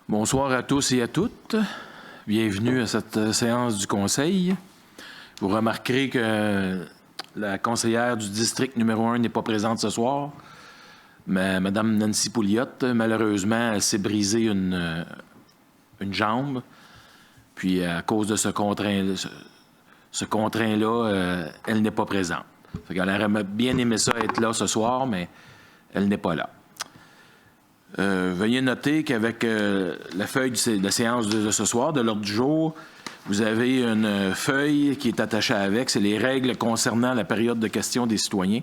Bonsoir à tous et à toutes. Bienvenue à cette séance du Conseil. Vous remarquerez que la conseillère du district numéro 1 n'est pas présente ce soir. Mais Mme Nancy Pouliot, malheureusement, elle s'est brisé une jambe. Puis à cause de ce contraint-là, elle n'est pas présente. Fait qu'elle aurait bien aimé ça être là ce soir, mais elle n'est pas là. Veuillez noter qu'avec la feuille de la séance de ce soir, de l'ordre du jour, vous avez une feuille qui est attachée avec. C'est les règles concernant la période de questions des citoyens.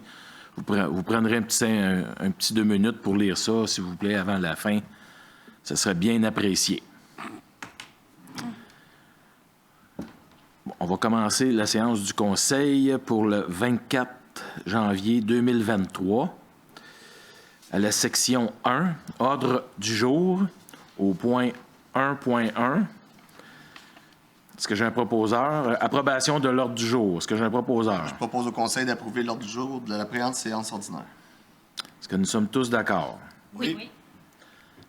Vous prendrez un petit 2 minutes pour lire ça, s'il vous plaît, avant la fin. Ça serait bien apprécié. Bon, on va commencer la séance du Conseil pour le 24 janvier 2023. À la section 1, ordre du jour, au point 1.1. Est-ce que j'ai un proposeur? Approbation de l'ordre du jour. Est-ce que j'ai un proposeur? Je propose au Conseil d'approuver l'ordre du jour de la présente séance ordinaire. Est-ce que nous sommes tous d'accord? Oui.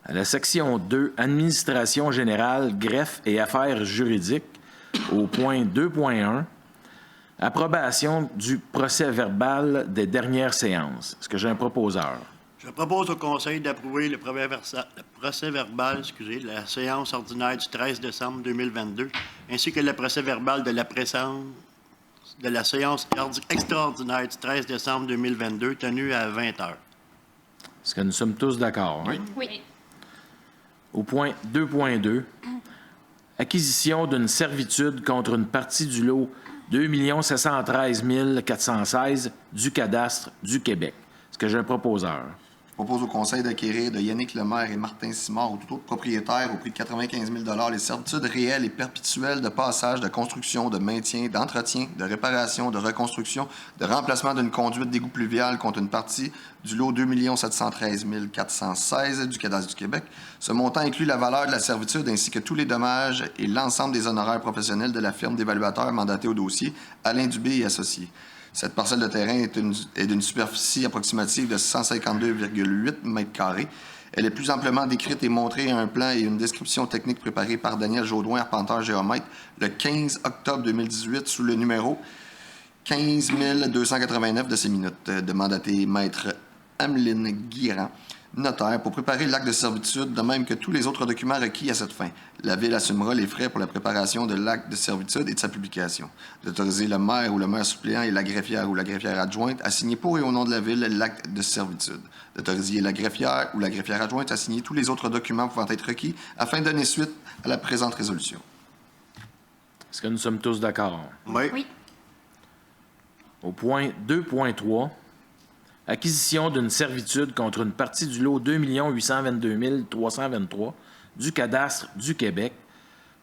À la section 2, administration générale, greffe et affaires juridiques, au point 2.1. Approbation du procès-verbal des dernières séances. Est-ce que j'ai un proposeur? Je propose au Conseil d'approuver le procès-verbal de la séance ordinaire du 13 décembre 2022, ainsi que le procès-verbal de la séance extraordinaire du 13 décembre 2022, tenue à 20 heures. Est-ce que nous sommes tous d'accord? Oui. Oui. Au point 2.2, acquisition d'une servitude contre une partie du lot 2 713 416 du cadastre du Québec. Est-ce que j'ai un proposeur? Je propose au Conseil d'acquérir de Yannick Lemaire et Martin Simard ou tout autre propriétaire au prix de 95 000 les servitudes réelles et perpétuelles de passage, de construction, de maintien, d'entretien, de réparation, de reconstruction, de remplacement d'une conduite d'égout pluvial contre une partie du lot 2 713 416 du cadastre du Québec. Ce montant inclut la valeur de la servitude ainsi que tous les dommages et l'ensemble des honoraires professionnels de la firme d'évaluateurs mandatée au dossier, Alain Dubé et associés. Cette parcelle de terrain est d'une superficie approximative de 152,8 mètres carrés. Elle est plus amplement décrite et montrée à un plan et une description technique préparée par Daniel Jaudoin, arpenteur géomètre, le 15 octobre 2018 sous le numéro 15 289 de ces minutes, de mandaté maître Ameline Guirand, notaire, pour préparer l'acte de servitude, de même que tous les autres documents requis à cette fin. La Ville assumera les frais pour la préparation de l'acte de servitude et de sa publication. D'autoriser le maire ou le maire suppléant et la greffière ou la greffière adjointe à signer pour et au nom de la Ville l'acte de servitude. D'autoriser la greffière ou la greffière adjointe à signer tous les autres documents pouvant être requis afin de donner suite à la présente résolution. Est-ce que nous sommes tous d'accord? Oui. Au point 2.3, acquisition d'une servitude contre une partie du lot 2 822 323 du cadastre du Québec,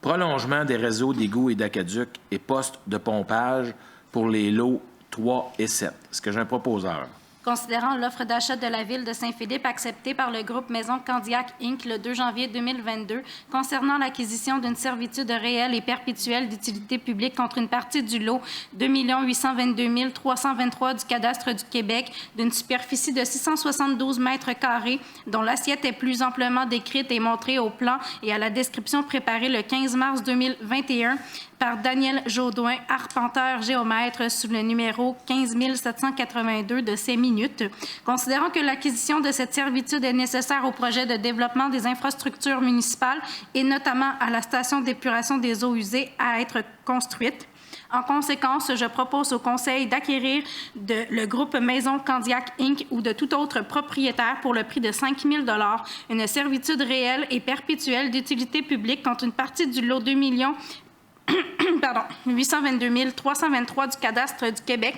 prolongement des réseaux d'égouts et d'aqueducs et postes de pompage pour les lots 3 et 7. Est-ce que j'ai un proposeur? Considérant l'offre d'achat de la Ville de Saint-Philippe acceptée par le groupe Maison Candiac Inc. le 2 janvier 2022 concernant l'acquisition d'une servitude réelle et perpétuelle d'utilité publique contre une partie du lot 2 822 323 du cadastre du Québec d'une superficie de 672 mètres carrés dont l'assiette est plus amplement décrite et montrée au plan et à la description préparée le 15 mars 2021 par Daniel Jaudoin, arpenteur géomètre, sous le numéro 15 782 de ces minutes. Considérant que l'acquisition de cette servitude est nécessaire au projet de développement des infrastructures municipales et notamment à la station d'épuration des eaux usées à être construite. En conséquence, je propose au Conseil d'acquérir le groupe Maison Candiac Inc. ou de tout autre propriétaire pour le prix de 5 000 une servitude réelle et perpétuelle d'utilité publique contre une partie du lot 2 822 323 du cadastre du Québec,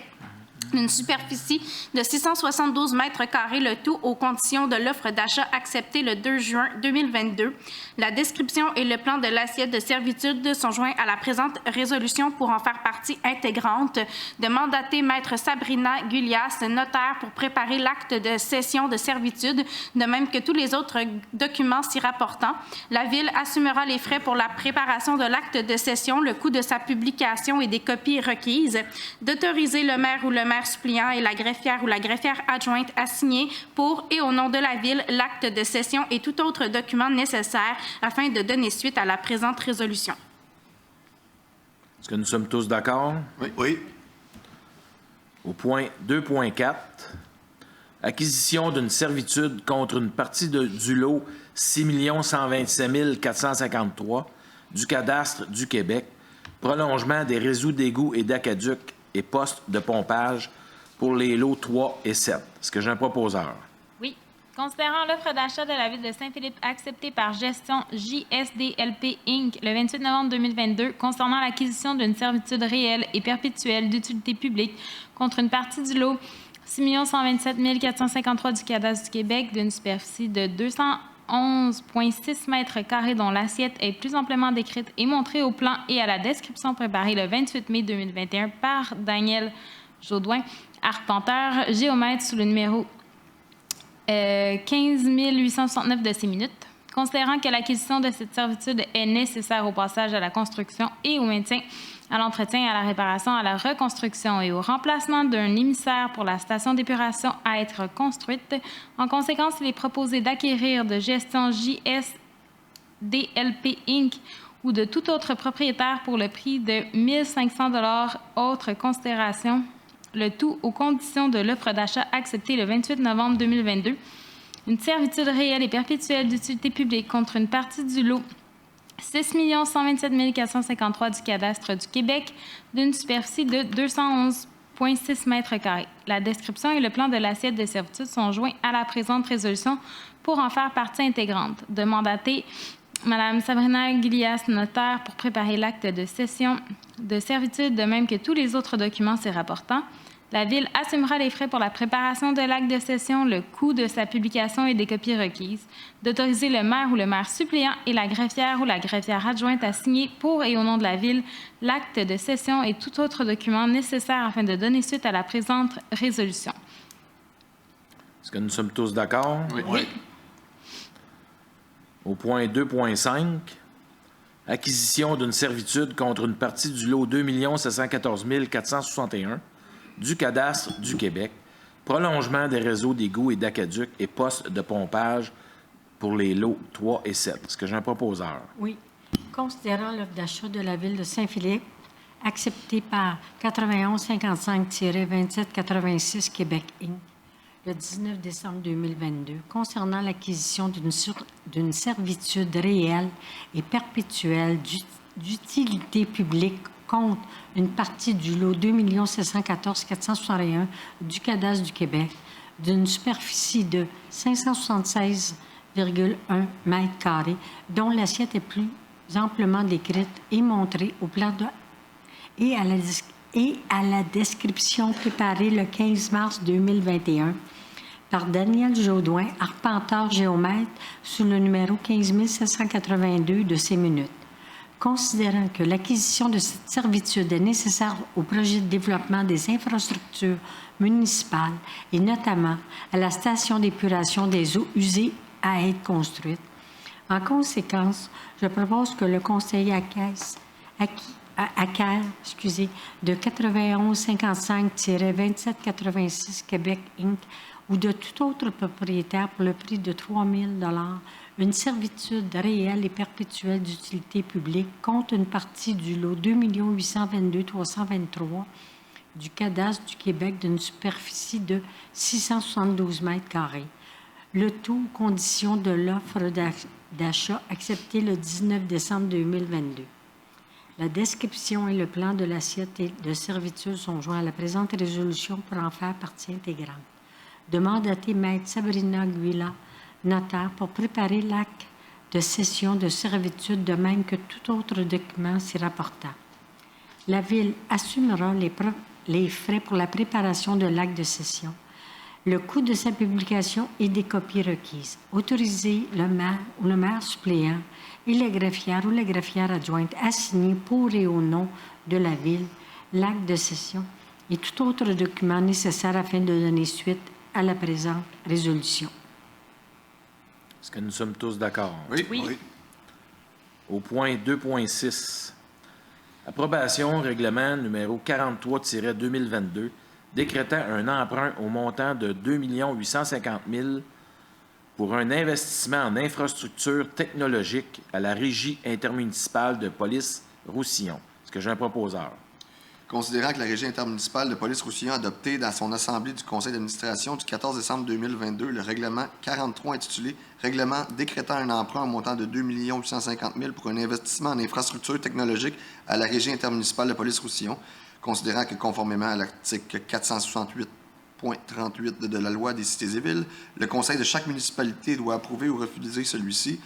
d'une superficie de 672 mètres carrés, le tout aux conditions de l'offre d'achat acceptée le 2 juin 2022. La description et le plan de l'assiette de servitude sont joints à la présente résolution pour en faire partie intégrante, de mandater Maître Sabrina Gulias, notaire, pour préparer l'acte de cession de servitude, de même que tous les autres documents s'y rapportant. La Ville assumera les frais pour la préparation de l'acte de cession, le coût de sa publication et des copies requises, d'autoriser le maire ou le maire maire suppléant et la greffière ou la greffière adjointe à signer pour et au nom de la Ville l'acte de cession et tout autre document nécessaire afin de donner suite à la présente résolution. Est-ce que nous sommes tous d'accord? Oui. Oui. Au point 2.4, acquisition d'une servitude contre une partie du lot 6 127 453 du cadastre du Québec, prolongement des réseaux d'égouts et d'aqueducs et postes de pompage pour les lots 3 et 7. Est-ce que j'ai un proposeur? Oui. Considérant l'offre d'achat de la Ville de Saint-Philippe acceptée par Gestion JSDLP Inc. le 28 novembre 2022 concernant l'acquisition d'une servitude réelle et perpétuelle d'utilité publique contre une partie du lot 6 127 453 du cadastre du Québec d'une superficie de 211,6 mètres carrés dont l'assiette est plus amplement décrite et montrée au plan et à la description préparée le 28 mai 2021 par Daniel Jaudoin, arpenteur, géomètre sous le numéro 15 869 de ces minutes. Considérant que l'acquisition de cette servitude est nécessaire au passage à la construction et au maintien, à l'entretien, à la réparation, à la reconstruction et au remplacement d'un émissaire pour la station d'épuration à être construite, en conséquence, il est proposé d'acquérir de Gestion JSDLP Inc. ou de tout autre propriétaire pour le prix de 1 500 $ autres considérations, le tout aux conditions de l'offre d'achat acceptée le 28 novembre 2022, une servitude réelle et perpétuelle d'utilité publique contre une partie du lot 6 127 453 du cadastre du Québec d'une superficie de 211,6 mètres carrés. La description et le plan de l'assiette de servitude sont joints à la présente résolution pour en faire partie intégrante. De mandater Mme Sabrina Guilias, notaire, pour préparer l'acte de cession de servitude, de même que tous les autres documents s'y rapportant. La Ville assumera les frais pour la préparation de l'acte de cession, le coût de sa publication et des copies requises, d'autoriser le maire ou le maire suppléant et la greffière ou la greffière adjointe à signer pour et au nom de la Ville l'acte de cession et tout autre document nécessaire afin de donner suite à la présente résolution. Est-ce que nous sommes tous d'accord? Oui. Au point 2.5, acquisition d'une servitude contre une partie du lot 2 714 461 du cadastre du Québec, prolongement des réseaux d'égouts et d'aqueducs et postes de pompage pour les lots 3 et 7. Est-ce que j'ai un proposeur? Oui. Considérant l'offre d'achat de la Ville de Saint-Philippe, acceptée par 9155-2786 Québec Inc., le 19 décembre 2022, concernant l'acquisition d'une servitude réelle et perpétuelle d'utilité publique contre une partie du lot 2 714 461 du cadastre du Québec d'une superficie de 576,1 mètres carrés, dont l'assiette est plus amplement décrite et montrée au plan et à la description préparée le 15 mars 2021 par Daniel Jaudoin, arpenteur géomètre, sous le numéro 15 782 de ces minutes. Considérant que l'acquisition de cette servitude est nécessaire au projet de développement des infrastructures municipales et notamment à la station d'épuration des eaux usées à être construite. En conséquence, je propose que le Conseil acquiert de 9155-2786 Québec Inc. ou de tout autre propriétaire pour le prix de 3 000 $ une servitude réelle et perpétuelle d'utilité publique contre une partie du lot 2 822 323 du cadastre du Québec d'une superficie de 672 mètres carrés. Le tout aux conditions de l'offre d'achat acceptée le 19 décembre 2022. La description et le plan de l'assiette de servitude sont joints à la présente résolution pour en faire partie intégrante. De mandater Maître Sabrina Guilla, notaire, pour préparer l'acte de cession de servitude de même que tout autre document s'y rapportant. La Ville assumera les frais pour la préparation de l'acte de cession, le coût de sa publication et des copies requises. Autoriser le maire ou le maire suppléant et la greffière ou la greffière adjointe à signer pour et au nom de la Ville l'acte de cession et tout autre document nécessaire afin de donner suite à la présente résolution. Est-ce que nous sommes tous d'accord? Oui. Au point 2.6, approbation règlement numéro 43-2022 décrétant un emprunt au montant de 2 850 000 pour un investissement en infrastructures technologiques à la Régie intermunicipale de police Roussillon. Est-ce que j'ai un proposeur? Considérant que la Régie intermunicipale de police Roussillon a adopté dans son assemblée du conseil d'administration du 14 décembre 2022 le règlement 43 intitulé « Règlement décrétant un emprunt au montant de 2 850 000 pour un investissement en infrastructures technologiques à la Régie intermunicipale de police Roussillon », considérant que conformément à l'article 468.38 de la loi des cités et villes, le conseil de chaque municipalité doit approuver ou refuser celui-ci.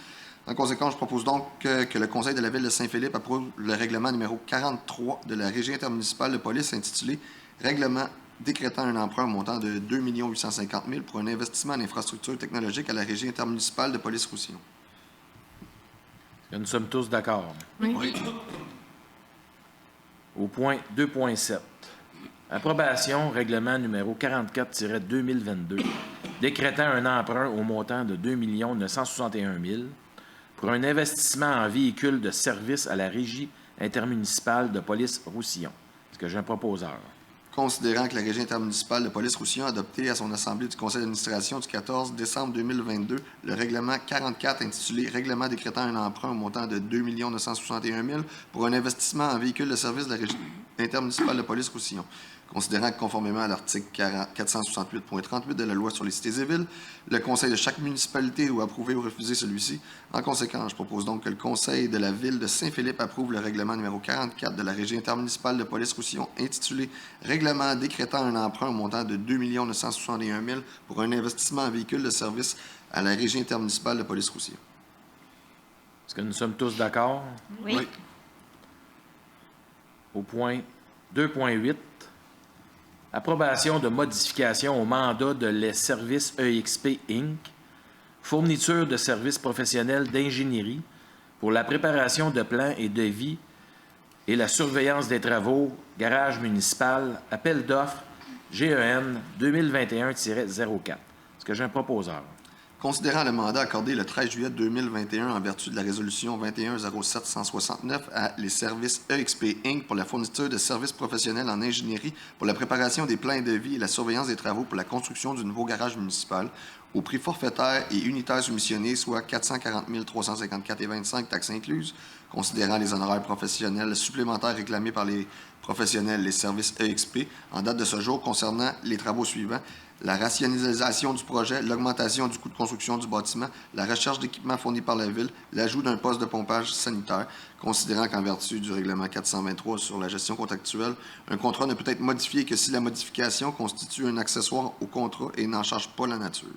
En conséquence, je propose donc que le Conseil de la Ville de Saint-Philippe approuve le règlement numéro 43 de la Régie intermunicipale de police intitulé « Règlement décrétant un emprunt au montant de 2 850 000 pour un investissement en infrastructures technologiques à la Régie intermunicipale de police Roussillon ». Nous sommes tous d'accord. Oui. Au point 2.7. Approbation, règlement numéro 44-2022, décrétant un emprunt au montant de 2 961 000 pour un investissement en véhicules de service à la Régie intermunicipale de police Roussillon. Est-ce que j'ai un proposeur? Considérant que la Régie intermunicipale de police Roussillon a adopté à son assemblée du conseil d'administration du 14 décembre 2022 le règlement 44 intitulé « Règlement décrétant un emprunt au montant de 2 961 000 pour un investissement en véhicules de service de la Régie intermunicipale de police Roussillon ». Considérant que, conformément à l'article 468.38 de la loi sur les cités et villes, le conseil de chaque municipalité doit approuver ou refuser celui-ci. En conséquence, je propose donc que le conseil de la Ville de Saint-Philippe approuve le règlement numéro 44 de la Régie intermunicipale de police Roussillon intitulé « Règlement décrétant un emprunt au montant de 2 961 000 pour un investissement en véhicules de service à la Régie intermunicipale de police Roussillon ». Est-ce que nous sommes tous d'accord? Oui. Au point 2.8. Approbation de modification au mandat de les services EXP Inc., fourniture de services professionnels d'ingénierie pour la préparation de plans et devis et la surveillance des travaux, garage municipal, appel d'offres, GEN 2021-04. Est-ce que j'ai un proposeur? Considérant le mandat accordé le 13 juillet 2021 en vertu de la résolution 21-07-169 à les services EXP Inc. pour la fourniture de services professionnels en ingénierie pour la préparation des plans de vie et la surveillance des travaux pour la construction du nouveau garage municipal au prix forfaitaire et unitaire soumissionné, soit 440 354,25 taxes incluses, considérant les honoraires professionnels supplémentaires réclamés par les professionnels, les services EXP, en date de ce jour concernant les travaux suivants: la rationalisation du projet, l'augmentation du coût de construction du bâtiment, la recherche d'équipements fournis par la Ville, l'ajout d'un poste de pompage sanitaire, considérant qu'en vertu du règlement 423 sur la gestion contractuelle, un contrat ne peut être modifié que si la modification constitue un accessoire au contrat et n'en change pas la nature.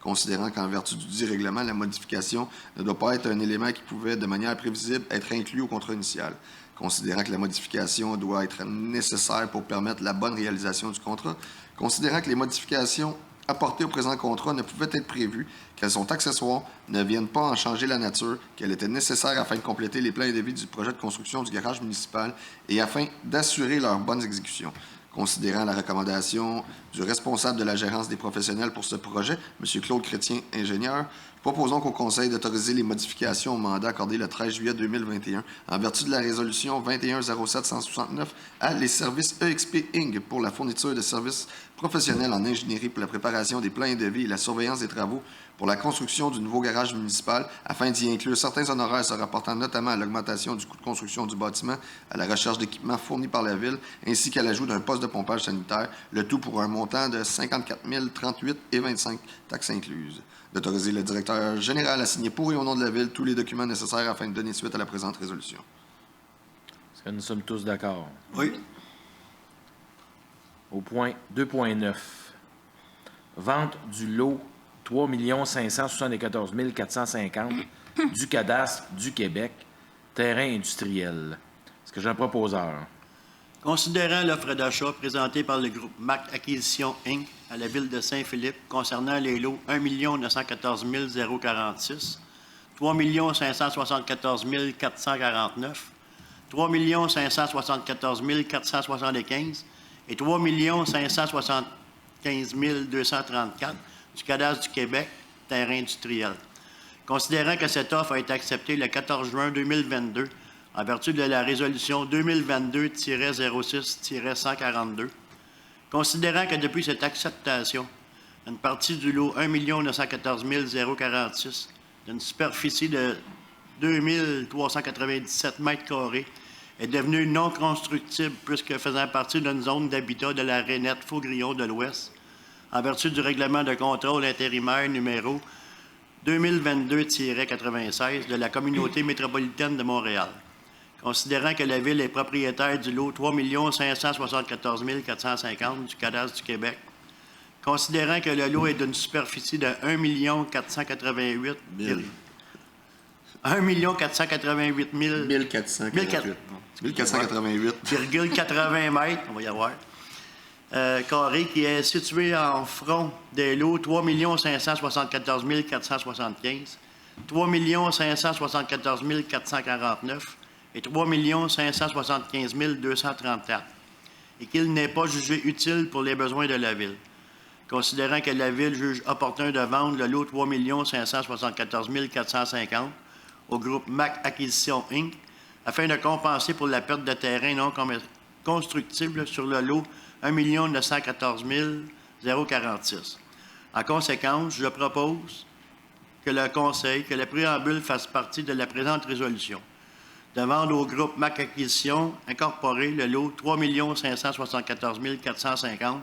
Considérant qu'en vertu du dit règlement, la modification ne doit pas être un élément qui pouvait, de manière prévisible, être inclus au contrat initial. Considérant que la modification doit être nécessaire pour permettre la bonne réalisation du contrat. Considérant que les modifications apportées au présent contrat ne pouvaient être prévues, qu'elles sont accessoires, ne viennent pas en changer la nature, qu'elles étaient nécessaires afin de compléter les plans et devis du projet de construction du garage municipal et afin d'assurer leur bonne exécution. Considérant la recommandation du responsable de la gérance des professionnels pour ce projet, M. Claude Chrétien, ingénieur, proposons qu'au Conseil d'autoriser les modifications au mandat accordé le 13 juillet 2021 en vertu de la résolution 21-07-169 à les services EXP Inc. pour la fourniture de services professionnels en ingénierie pour la préparation des plans et devis et la surveillance des travaux pour la construction du nouveau garage municipal afin d'y inclure certains honoraires se rapportant notamment à l'augmentation du coût de construction du bâtiment, à la recherche d'équipements fournis par la Ville, ainsi qu'à l'ajout d'un poste de pompage sanitaire, le tout pour un montant de 54 038,25 taxes incluses. D'autoriser le directeur général à signer pour et au nom de la Ville tous les documents nécessaires afin de donner suite à la présente résolution. Est-ce que nous sommes tous d'accord? Oui. Au point 2.9. Vente du lot 3 574 450 du cadastre du Québec, terrain industriel. Est-ce que j'ai un proposeur? Considérant l'offre d'achat présentée par le groupe MAC Acquisition Inc. à la Ville de Saint-Philippe concernant les lots 1 914 046, 3 574 449, 3 574 475 et 3 575 234 du cadastre du Québec, terrain industriel. Considérant que cette offre a été acceptée le 14 juin 2022 en vertu de la résolution 2022-06-142, Considérant que depuis cette acceptation, une partie du lot 1 914 046 d'une superficie de 2 397 mètres carrés est devenue non constructible puisque faisant partie d'une zone d'habitat de la Rainette Faugrillon de l'Ouest, en vertu du règlement de contrôle intérimaire numéro 2022-96 de la Communauté métropolitaine de Montréal. Considérant que la Ville est propriétaire du lot 3 574 450 du Cadastre du Québec, considérant que le lot est d'une superficie de 1 488 1488,80 mètres, on va y avoir, carré, qui est situé en front des lots 3 574 475, 3 574 449 et 3 575 234, et qu'il n'est pas jugé utile pour les besoins de la Ville. Considérant que la Ville juge opportun de vendre le lot 3 574 450 au groupe MAC Acquisition Inc., afin de compenser pour la perte de terrain non constructible sur le lot 1 914 046. En conséquence, je propose que le préambule fasse partie de la présente résolution. De vendre au groupe MAC Acquisition Incorporé le lot 3 574 450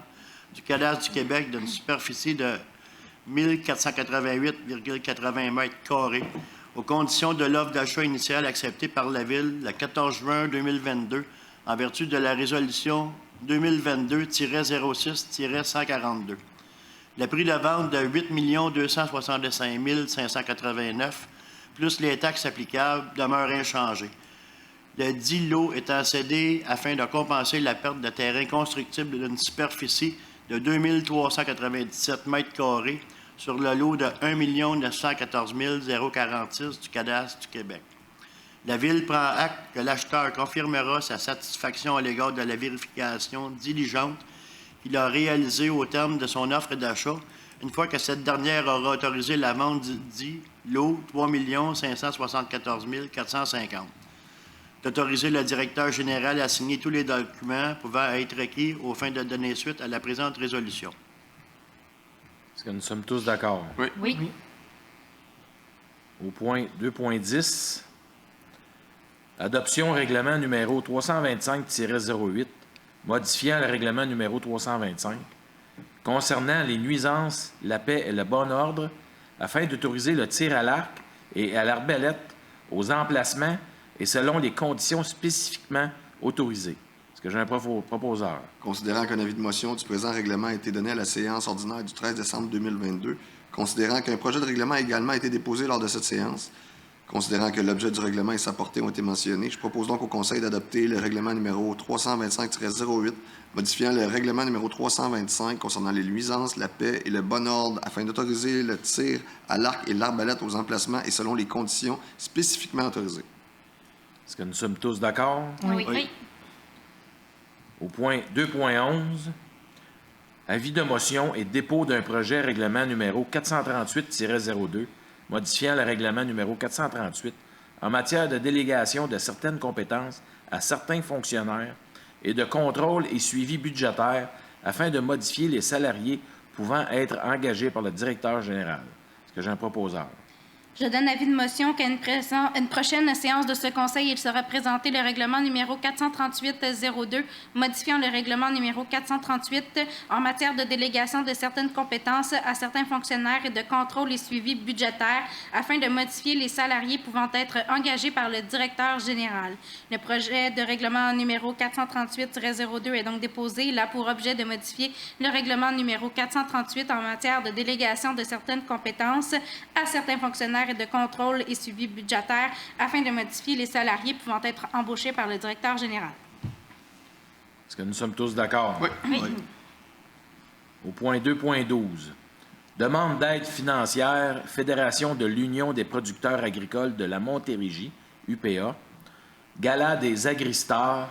du Cadastre du Québec d'une superficie de 1488,80 mètres carrés aux conditions de l'offre d'achat initiale acceptée par la Ville le 14 juin 2022 en vertu de la résolution 2022-06-142. Le prix de vente de 8 265 589 plus les taxes applicables demeure inchangé. Le dit lot étant cédé afin de compenser la perte de terrain constructible d'une superficie de 2 397 mètres carrés sur le lot de 1 914 046 du Cadastre du Québec. La Ville prend acte que l'acheteur confirmera sa satisfaction à l'égard de la vérification diligente qu'il a réalisée au terme de son offre d'achat, une fois que cette dernière aura autorisé la vente du dit lot 3 574 450. D'autoriser le directeur général à signer tous les documents pouvant être requis aux fins de donner suite à la présente résolution. Est-ce que nous sommes tous d'accord? Oui. Oui. Au point 2.10, adoption règlement numéro 325-08, modifiant le règlement numéro 325, concernant les nuisances, la paix et le bon ordre, afin d'autoriser le tir à l'arc et à l'arbalète aux emplacements et selon les conditions spécifiquement autorisées. Est-ce que j'ai un proposeur? Considérant qu'un avis de motion du présent règlement a été donné à la séance ordinaire du 13 décembre 2022, considérant qu'un projet de règlement a également été déposé lors de cette séance, considérant que l'objet du règlement et sa portée ont été mentionnés, je propose donc au Conseil d'adopter le règlement numéro 325-08, modifiant le règlement numéro 325 concernant les nuisances, la paix et le bon ordre, afin d'autoriser le tir à l'arc et l'arbalète aux emplacements et selon les conditions spécifiquement autorisées. Est-ce que nous sommes tous d'accord? Oui. Oui. Au point 2.11, avis de motion et dépôt d'un projet règlement numéro 438-02, modifiant le règlement numéro 438 en matière de délégation de certaines compétences à certains fonctionnaires et de contrôle et suivi budgétaire afin de modifier les salariés pouvant être engagés par le directeur général. Est-ce que j'ai un proposeur? Je donne avis de motion qu'à une prochaine séance de ce Conseil, il sera présenté le règlement numéro 438-02, modifiant le règlement numéro 438 en matière de délégation de certaines compétences à certains fonctionnaires et de contrôle et suivi budgétaire afin de modifier les salariés pouvant être engagés par le directeur général. Le projet de règlement numéro 438-02 est donc déposé. Il a pour objet de modifier le règlement numéro 438 en matière de délégation de certaines compétences à certains fonctionnaires et de contrôle et suivi budgétaire afin de modifier les salariés pouvant être embauchés par le directeur général. Est-ce que nous sommes tous d'accord? Oui. Oui. Au point 2.12, demande d'aide financière, Fédération de l'Union des producteurs agricoles de la Montérégie, UPA, Gala des Agristars,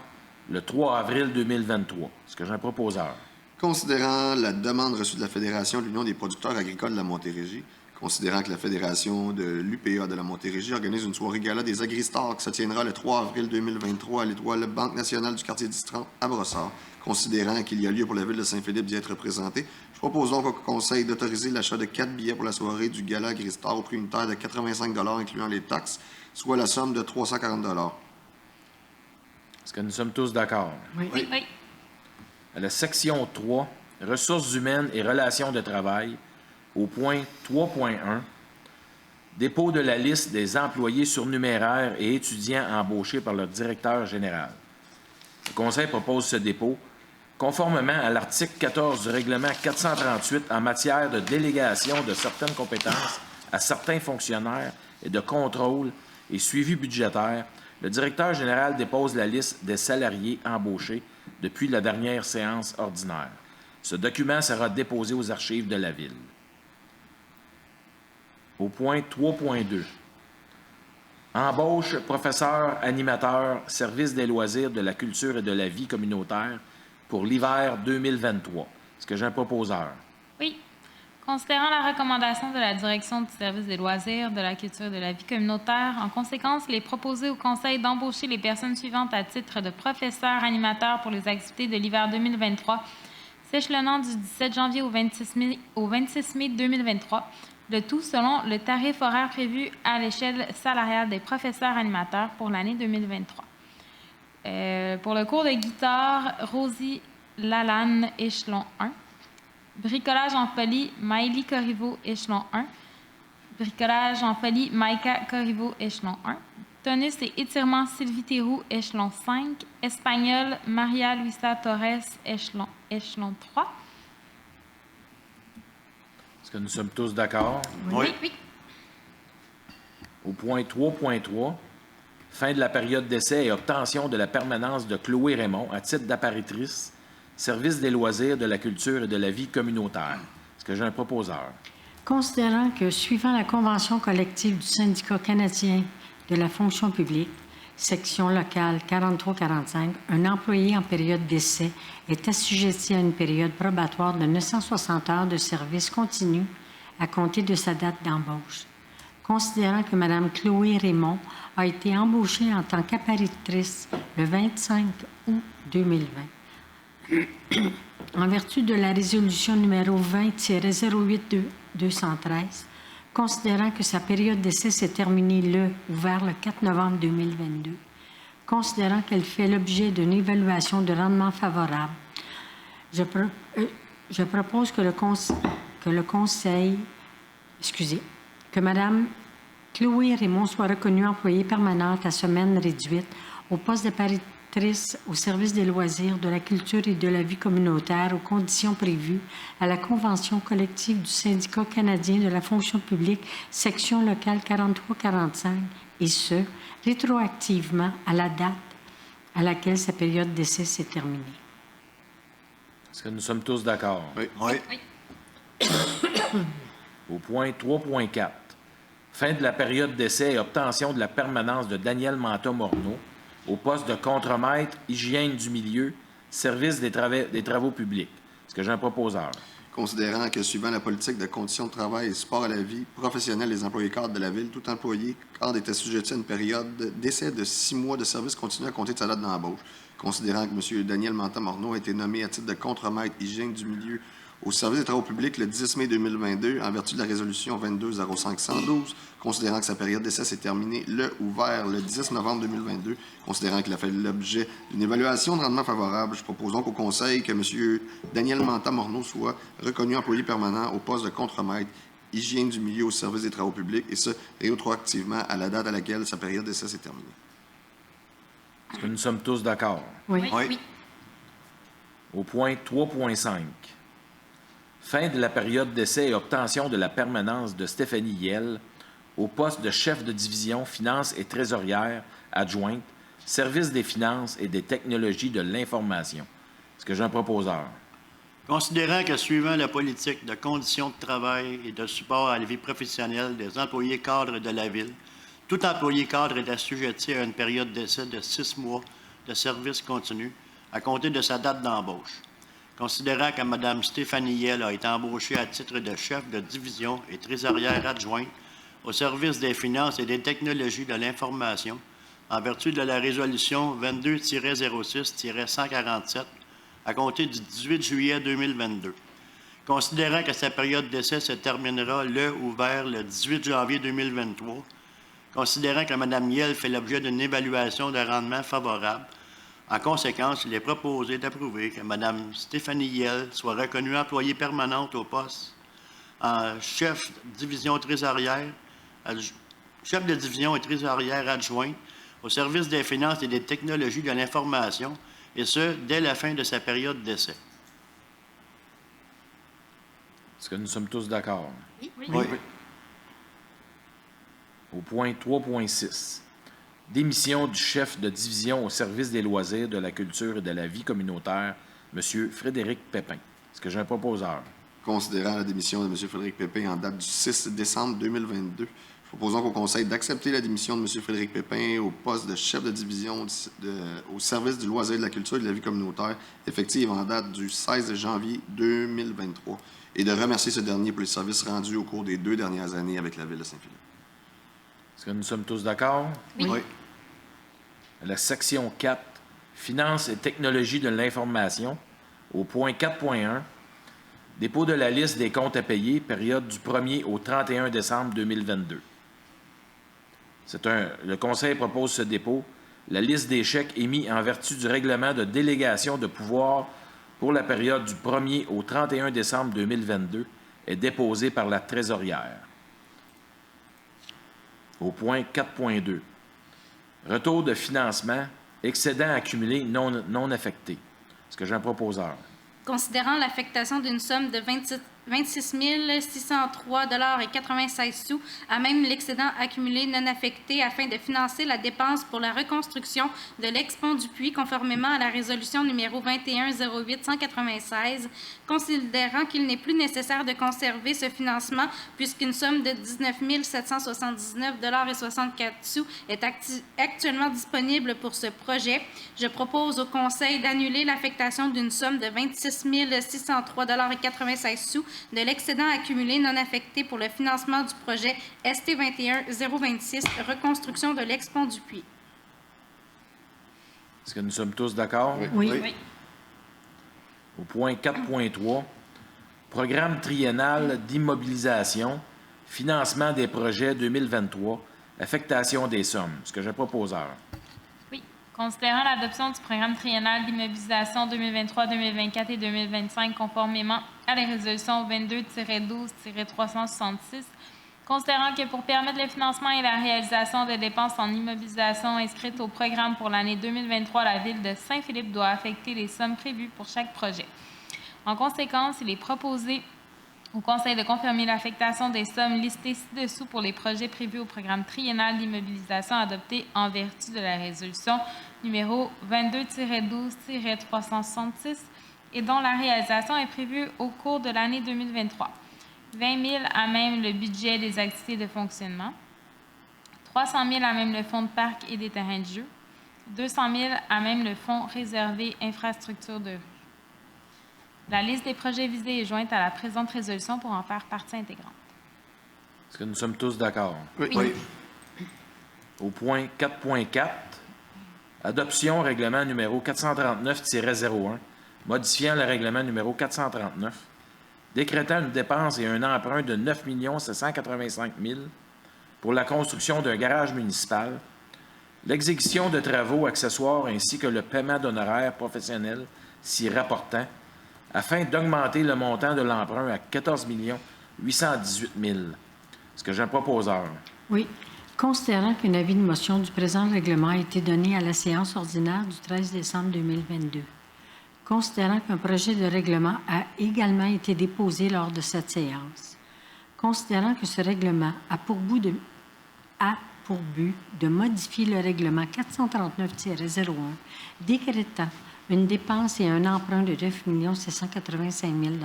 le 3 avril 2023. Est-ce que j'ai un proposeur? Considérant la demande reçue de la Fédération de l'Union des producteurs agricoles de la Montérégie, Considérant que la Fédération de l'UPA de la Montérégie organise une soirée gala des Agristars qui se tiendra le 3 avril 2023 à l'Étoile Banque nationale du quartier 10-30 à Brossard, considérant qu'il y a lieu pour la ville de Saint-Philippe d'y être représentée, je propose donc au Conseil d'autoriser l'achat de 4 billets pour la soirée du gala Agristar au prix unitaire de 85 $ incluant les taxes, soit la somme de 340 $. Est-ce que nous sommes tous d'accord? Oui. À la section 3, ressources humaines et relations de travail, au point 3.1, dépôt de la liste des employés surnuméraires et étudiants embauchés par leur directeur général. Le Conseil propose ce dépôt conformément à l'article 14 du règlement 438 en matière de délégation de certaines compétences à certains fonctionnaires et de contrôle et suivi budgétaire. Le directeur général dépose la liste des salariés embauchés depuis la dernière séance ordinaire. Ce document sera déposé aux archives de la Ville. Au point 3.2. Embauche, professeur, animateur, service des loisirs, de la culture et de la vie communautaire pour l'hiver 2023. Est-ce que j'ai un proposeur? Oui. Considérant la recommandation de la Direction du service des loisirs, de la culture et de la vie communautaire, en conséquence, il est proposé au Conseil d'embaucher les personnes suivantes à titre de professeurs animateurs pour les activités de l'hiver 2023, s'échelonnant du 17 janvier au 26 mai 2023, le tout selon le tarif horaire prévu à l'échelle salariale des professeurs animateurs pour l'année 2023. Pour le cours de guitare, Rosie Lalanne, échelon 1. Bricolage en folie, Maëlie Corriveau, échelon 1. Bricolage en folie, Maïka Corriveau, échelon 1. Tonus et étirement, Sylvie Théroux, échelon 5. Espagnol, Maria Luisa Torres, échelon 3. Est-ce que nous sommes tous d'accord? Oui. Au point 3.3, fin de la période d'essai et obtention de la permanence de Chloé Raymond à titre d'apparitrice, service des loisirs, de la culture et de la vie communautaire. Est-ce que j'ai un proposeur? Considérant que, suivant la Convention collective du syndicat canadien de la fonction publique, section locale 43-45, un employé en période d'essai est assujetti à une période probatoire de 960 heures de service continu à compter de sa date d'embauche. Considérant que Mme Chloé Raymond a été embauchée en tant qu'apparitrice le 25 août 2020, en vertu de la résolution numéro 20-08-213, considérant que sa période d'essai s'est terminée le ou vers le 4 novembre 2022, considérant qu'elle fait l'objet d'une évaluation de rendement favorable, je propose que que Mme Chloé Raymond soit reconnue employée permanente à semaine réduite au poste d'apparitrice au service des loisirs, de la culture et de la vie communautaire aux conditions prévues à la Convention collective du syndicat canadien de la fonction publique, section locale 43-45, et ce, rétroactivement à la date à laquelle sa période d'essai s'est terminée. Est-ce que nous sommes tous d'accord? Oui. Au point 3.4, fin de la période d'essai et obtention de la permanence de Daniel Manta-Morneau au poste de contremaître, hygiène du milieu, service des travaux publics. Est-ce que j'ai un proposeur? Considérant que, suivant la politique de conditions de travail et support à la vie professionnelle des employés cadres de la Ville, tout employé cadre est assujetti à une période d'essai de 6 mois de service continu à compter de sa date d'embauche. Considérant que M. Daniel Manta-Morneau a été nommé à titre de contremaître, hygiène du milieu, au service des travaux publics le 10 mai 2022, en vertu de la résolution 22-05-112, considérant que sa période d'essai s'est terminée le ou vers le 10 novembre 2022, considérant qu'il a fait l'objet d'une évaluation de rendement favorable, je propose donc au Conseil que M. Daniel Manta-Morneau soit reconnu employé permanent au poste de contremaître, hygiène du milieu au service des travaux publics, et ce, rétroactivement à la date à laquelle sa période d'essai s'est terminée. Est-ce que nous sommes tous d'accord? Oui. Au point 3.5, fin de la période d'essai et obtention de la permanence de Stéphanie Yelle au poste de chef de division finances et trésorière adjointe, service des finances et des technologies de l'information. Est-ce que j'ai un proposeur? Considérant que, suivant la politique de conditions de travail et de support à la vie professionnelle des employés cadres de la Ville, tout employé cadre est assujetti à une période d'essai de 6 mois de service continu à compter de sa date d'embauche. Considérant que Mme Stéphanie Yell a été embauchée à titre de chef de division et trésorière adjointe au service des finances et des technologies de l'information, en vertu de la résolution 22-06-147, à compter du 18 juillet 2022. Considérant que sa période d'essai se terminera le ou vers le 18 janvier 2023, considérant que Mme Yell fait l'objet d'une évaluation de rendement favorable, en conséquence, il est proposé d'approuver que Mme Stéphanie Yell soit reconnue employée permanente au poste en chef de division trésorière adjointe au service des finances et des technologies de l'information, et ce, dès la fin de sa période d'essai. Est-ce que nous sommes tous d'accord? Oui. Au point 3.6. Démission du chef de division au service des loisirs, de la culture et de la vie communautaire, M. Frédéric Pépin. Est-ce que j'ai un proposeur? Considérant la démission de M. Frédéric Pépin en date du 6 décembre 2022, proposons qu'au Conseil d'accepter la démission de M. Frédéric Pépin au poste de chef de division au service du loisir, de la culture et de la vie communautaire, effective en date du 16 janvier 2023, et de remercier ce dernier pour les services rendus au cours des 2 dernières années avec la Ville de Saint-Philippe. Est-ce que nous sommes tous d'accord? Oui. La section 4, Finances et technologies de l'information, au point 4.1, dépôt de la liste des comptes à payer, période du 1er au 31 décembre 2022. Le Conseil propose ce dépôt. La liste des chèques émis en vertu du règlement de délégation de pouvoir pour la période du 1er au 31 décembre 2022 est déposée par la trésorière. Au point 4.2. Retour de financement, excédent accumulé non affecté. Est-ce que j'ai un proposeur? Considérant l'affectation d'une somme de 26 603,96 $ à même l'excédent accumulé non affecté afin de financer la dépense pour la reconstruction de l'ex-pont du Puy conformément à la résolution numéro 21-08-196, considérant qu'il n'est plus nécessaire de conserver ce financement puisqu'une somme de 19 779,64 $ est actuellement disponible pour ce projet, je propose au Conseil d'annuler l'affectation d'une somme de 26 603,96 $ de l'excédent accumulé non affecté pour le financement du projet ST21-026, reconstruction de l'ex-pont du Puy. Est-ce que nous sommes tous d'accord? Oui. Au point 4.3, programme triennal d'immobilisation, financement des projets 2023, affectation des sommes. Est-ce que j'ai un proposeur? Oui. Considérant l'adoption du programme triennal d'immobilisation 2023-2024 et 2025 conformément à la résolution 22-12-366, considérant que pour permettre le financement et la réalisation de dépenses en immobilisation inscrites au programme pour l'année 2023, la Ville de Saint-Philippe doit affecter les sommes prévues pour chaque projet. En conséquence, il est proposé au Conseil de confirmer l'affectation des sommes listées ci-dessous pour les projets prévus au programme triennal d'immobilisation adopté en vertu de la résolution numéro 22-12-366 et dont la réalisation est prévue au cours de l'année 2023. 20 000 à même le budget des activités de fonctionnement, 300 000 à même le fonds de parc et des terrains de jeu, 200 000 à même le fonds réservé infrastructure de rue. La liste des projets visés est jointe à la présente résolution pour en faire partie intégrante. Est-ce que nous sommes tous d'accord? Oui. Au point 4.4, adoption règlement numéro 439-01, modifiant le règlement numéro 439, décrétant une dépense et un emprunt de 9 785 000 pour la construction d'un garage municipal, l'exécution de travaux accessoires ainsi que le paiement d'honoraires professionnels s'y rapportant, afin d'augmenter le montant de l'emprunt à 14 818 000. Est-ce que j'ai un proposeur? Oui. Considérant qu'un avis de motion du présent règlement a été donné à la séance ordinaire du 13 décembre 2022. Considérant qu'un projet de règlement a également été déposé lors de cette séance. Considérant que ce règlement a pour but de modifier le règlement 439-01, décrétant une dépense et un emprunt de 9 785 000 $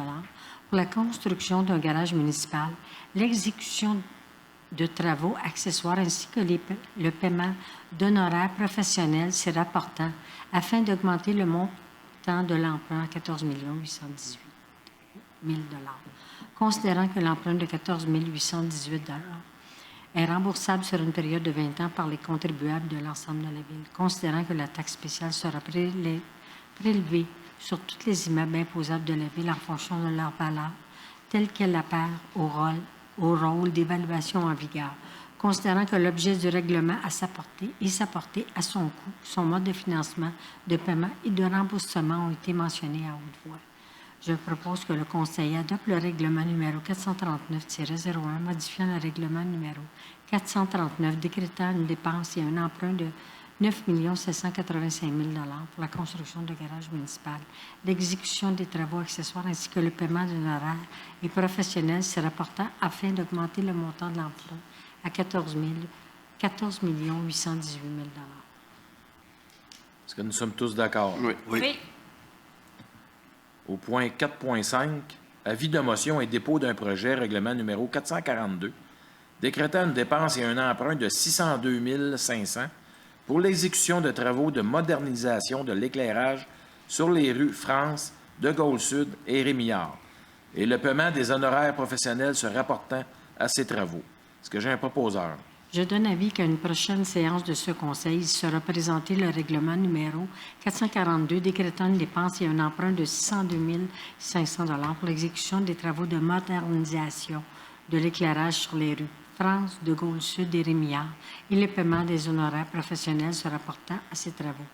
pour la construction d'un garage municipal, l'exécution de travaux accessoires ainsi que le paiement d'honoraires professionnels s'y rapportant afin d'augmenter le décrétant de l'emprunt à 14 818 000 Considérant que l'emprunt de 14 818 est remboursable sur une période de 20 ans par les contribuables de l'ensemble de la Ville, considérant que la taxe spéciale sera prélevée sur tous les immeubles imposables de la Ville en fonction de leur valeur, telle qu'elle apparaît au rôle d'évaluation en vigueur, considérant que l'objet du règlement et sa portée à son coût, son mode de financement, de paiement et de remboursement ont été mentionnés à haute voix. Je propose que le Conseil adopte le règlement numéro 439-01 modifiant le règlement numéro 439 décrétant une dépense et un emprunt de 9 785 000 pour la construction de garages municipaux, l'exécution des travaux accessoires ainsi que le paiement d'honoraires et professionnels se rapportant afin d'augmenter le montant de l'emprunt à 14 818 000 Est-ce que nous sommes tous d'accord? Oui. Oui. Au point 4.5, avis de motion et dépôt d'un projet, règlement numéro 442, décrétant une dépense et un emprunt de 602 500 pour l'exécution de travaux de modernisation de l'éclairage sur les rues France, de Gaulle-Sud et Rémillard, et le paiement des honoraires professionnels se rapportant à ces travaux. Est-ce que j'ai un proposeur? Je donne avis qu'à une prochaine séance de ce Conseil sera présenté le règlement numéro 442 décrétant une dépense et un emprunt de 602 500 pour l'exécution des travaux de modernisation de l'éclairage sur les rues France, de Gaulle-Sud et Rémillard et le paiement des honoraires professionnels se rapportant à ces travaux.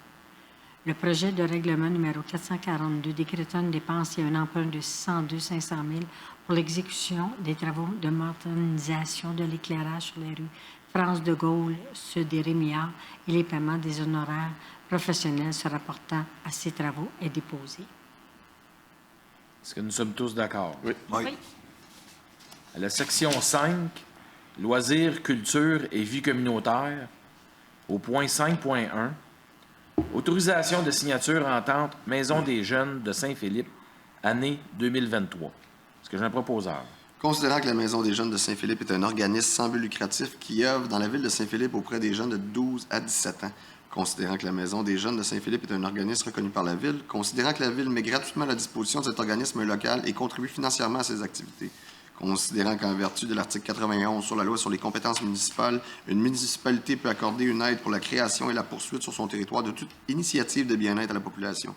Le projet de règlement numéro 442 décrétant une dépense et un emprunt de 602 500 000 pour l'exécution des travaux de modernisation de l'éclairage sur les rues France, de Gaulle, Sud et Rémillard et les paiements des honoraires professionnels se rapportant à ces travaux est déposé. Est-ce que nous sommes tous d'accord? Oui. Oui. À la section 5, loisirs, culture et vie communautaire, au point 5.1, autorisation de signature entente Maison des jeunes de Saint-Philippe, année 2023. Est-ce que j'ai un proposeur? Considérant que la Maison des jeunes de Saint-Philippe est un organisme sans but lucratif qui œuvre dans la ville de Saint-Philippe auprès des jeunes de 12 à 17 ans. Considérant que la Maison des jeunes de Saint-Philippe est un organisme reconnu par la ville. Considérant que la ville met gratuitement à la disposition de cet organisme local et contribue financièrement à ses activités. Considérant qu'en vertu de l'article 91 sur la loi sur les compétences municipales, une municipalité peut accorder une aide pour la création et la poursuite sur son territoire de toute initiative de bien-être à la population.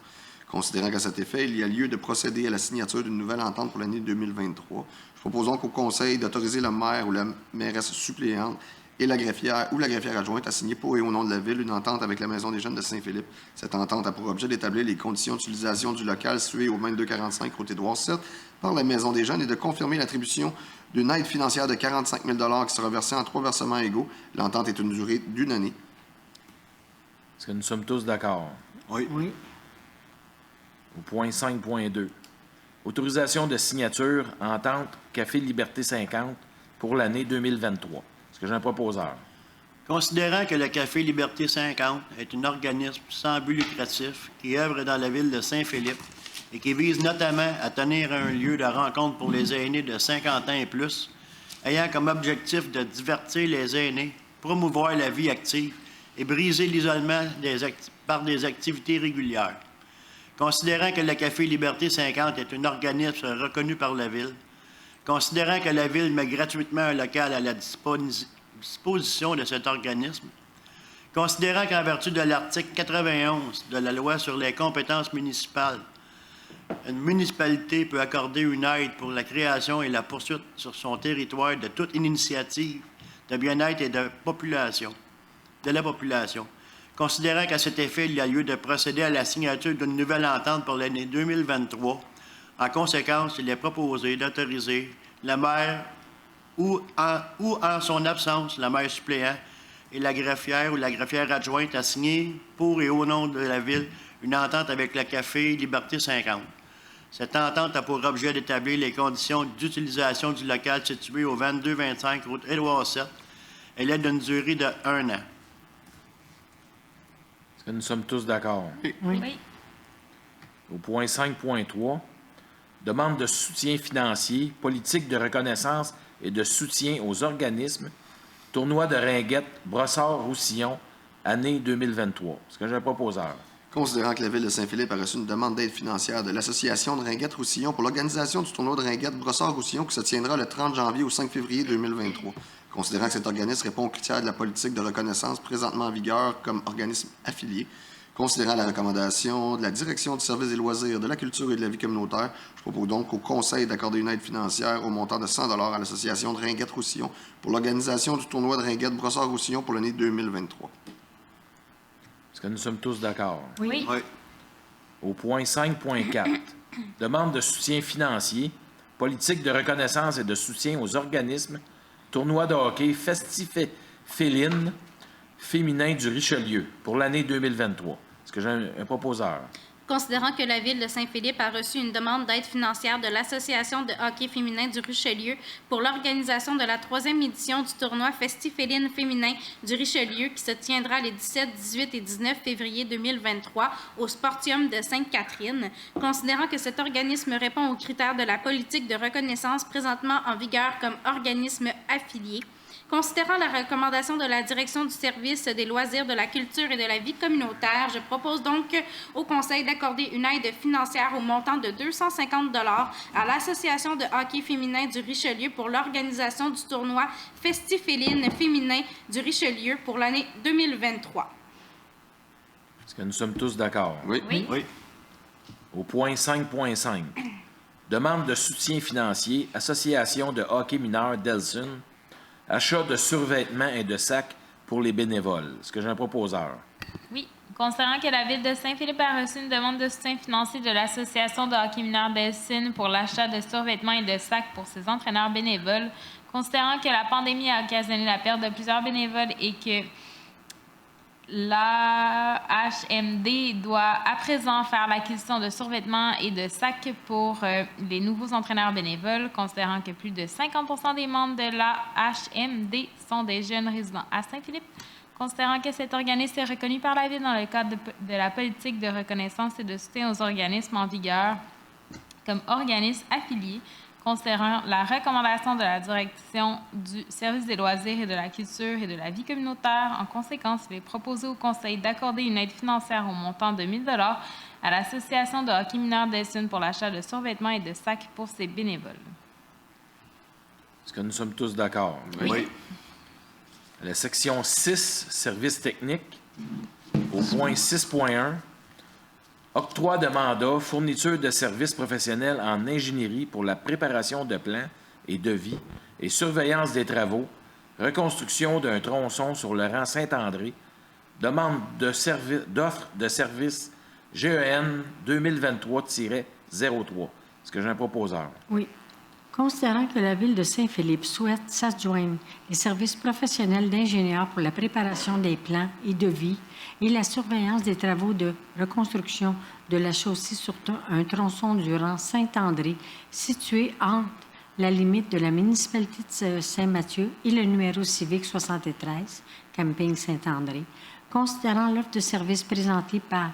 Considérant qu'à cet effet, il y a lieu de procéder à la signature d'une nouvelle entente pour l'année 2023. Nous proposons qu'au Conseil d'autoriser le maire ou la mairesse suppléante et la greffière ou la greffière adjointe à signer pour et au nom de la Ville une entente avec la Maison des jeunes de Saint-Philippe. Cette entente a pour objet d'établir les conditions d'utilisation du local situé au 2245 route Édouard VII par la Maison des jeunes et de confirmer l'attribution d'une aide financière de 45 000 qui sera versée en 3 versements égaux. L'entente est une durée d'1 année. Est-ce que nous sommes tous d'accord? Oui. Oui. Au point 5.2, autorisation de signature entente Café Liberté 50 pour l'année 2023. Est-ce que j'ai un proposeur? Considérant que le Café Liberté 50 est un organisme sans but lucratif qui œuvre dans la ville de Saint-Philippe et qui vise notamment à tenir un lieu de rencontre pour les aînés de 50 ans et plus, ayant comme objectif de divertir les aînés, promouvoir la vie active et briser l'isolement par des activités régulières. Considérant que le Café Liberté 50 est un organisme reconnu par la Ville, considérant que la Ville met gratuitement un local à la disposition de cet organisme, considérant qu'en vertu de l'article 91 de la Loi sur les compétences municipales, une municipalité peut accorder une aide pour la création et la poursuite sur son territoire de toute initiative de bien-être et de la population. Considérant qu'à cet effet, il y a lieu de procéder à la signature d'une nouvelle entente pour l'année 2023. En conséquence, il est proposé d'autoriser le maire ou en son absence, le maire suppléant et la greffière ou la greffière adjointe à signer pour et au nom de la Ville une entente avec le Café Liberté 50. Cette entente a pour objet d'établir les conditions d'utilisation du local situé au 2225 route Édouard VII. Elle est d'une durée de 1 an. Est-ce que nous sommes tous d'accord? Oui. Au point 5.3, demande de soutien financier, politique de reconnaissance et de soutien aux organismes, tournoi de ringuettes, Brossard-Roussillon, année 2023. Est-ce que j'ai un proposeur? Considérant que la Ville de Saint-Philippe a reçu une demande d'aide financière de l'Association de Ringuette-Roussillon pour l'organisation du tournoi de Ringuette-Brossard-Roussillon qui se tiendra le 30 janvier au 5 février 2023. Considérant que cet organisme répond aux critères de la politique de reconnaissance présentement en vigueur comme organisme affilié, considérant la recommandation de la Direction du service des loisirs, de la culture et de la vie communautaire, je propose donc au Conseil d'accorder une aide financière au montant de 100 $ à l'Association de Ringuette-Roussillon pour l'organisation du tournoi de Ringuette-Brossard-Roussillon pour l'année 2023. Est-ce que nous sommes tous d'accord? Oui. Oui. Au point 5.4, demande de soutien financier, politique de reconnaissance et de soutien aux organismes, tournoi de hockey Festiféline féminin du Richelieu pour l'année 2023. Est-ce que j'ai un proposeur? Considérant que la Ville de Saint-Philippe a reçu une demande d'aide financière de l'Association de hockey féminin du Richelieu pour l'organisation de la 3e édition du tournoi Festiféline féminin du Richelieu qui se tiendra les 17, 18 et 19 février 2023 au Sportium de Sainte-Catherine, considérant que cet organisme répond aux critères de la politique de reconnaissance présentement en vigueur comme organisme affilié, considérant la recommandation de la Direction du service des loisirs, de la culture et de la vie communautaire, je propose donc au Conseil d'accorder une aide financière au montant de 250 $ à l'Association de hockey féminin du Richelieu pour l'organisation du tournoi Festiféline féminin du Richelieu pour l'année 2023. Est-ce que nous sommes tous d'accord? Oui. Oui. Oui. Au point 5.5, demande de soutien financier, Association de hockey mineur d'Elson, achat de survêtements et de sacs pour les bénévoles. Est-ce que j'ai un proposeur? Oui. Considérant que la Ville de Saint-Philippe a reçu une demande de soutien financier de l'Association de hockey mineur d'Elsin pour l'achat de survêtements et de sacs pour ses entraîneurs bénévoles, considérant que la pandémie a occasionné la perte de plusieurs bénévoles et que la HMD doit à présent faire l'acquisition de survêtements et de sacs pour les nouveaux entraîneurs bénévoles, considérant que plus de 50% des membres de la HMD sont des jeunes résidents à Saint-Philippe, considérant que cet organisme est reconnu par la Ville dans le cadre de la politique de reconnaissance et de soutien aux organismes en vigueur comme organisme affilié, considérant la recommandation de la Direction du service des loisirs et de la culture et de la vie communautaire. En conséquence, il est proposé au Conseil d'accorder une aide financière au montant de 1 000 $ à l'Association de hockey mineur d'Elsin pour l'achat de survêtements et de sacs pour ses bénévoles. Est-ce que nous sommes tous d'accord? Oui. La section 6, services techniques, au point 6.1, octroi de mandat, fourniture de services professionnels en ingénierie pour la préparation de plans et devis et surveillance des travaux, reconstruction d'un tronçon sur le rang Saint-André, demande d'offre de service GEN 2023-03. Est-ce que j'ai un proposeur? Oui. Considérant que la Ville de Saint-Philippe souhaite s'adjoindre les services professionnels d'ingénieurs pour la préparation des plans et devis et la surveillance des travaux de reconstruction de la chaussée sur un tronçon du rang Saint-André situé entre la limite de la municipalité de Saint-Mathieu et le numéro civique 73, Camping Saint-André, considérant l'offre de services présentée par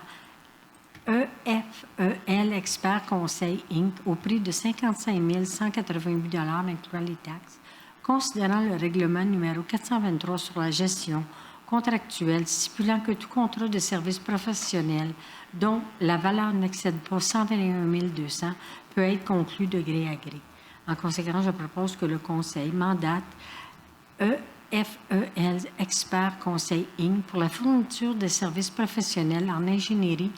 EFEL Expert Conseil Inc. au prix de 55 188 $ incluant les taxes, considérant le règlement numéro 423 sur la gestion contractuelle stipulant que tout contrat de service professionnel dont la valeur n'excède pas 121 200 peut être conclu de gré à gré. En conséquence, je propose que le Conseil mandate EFEL Expert Conseil Inc. pour la fourniture de services professionnels en ingénierie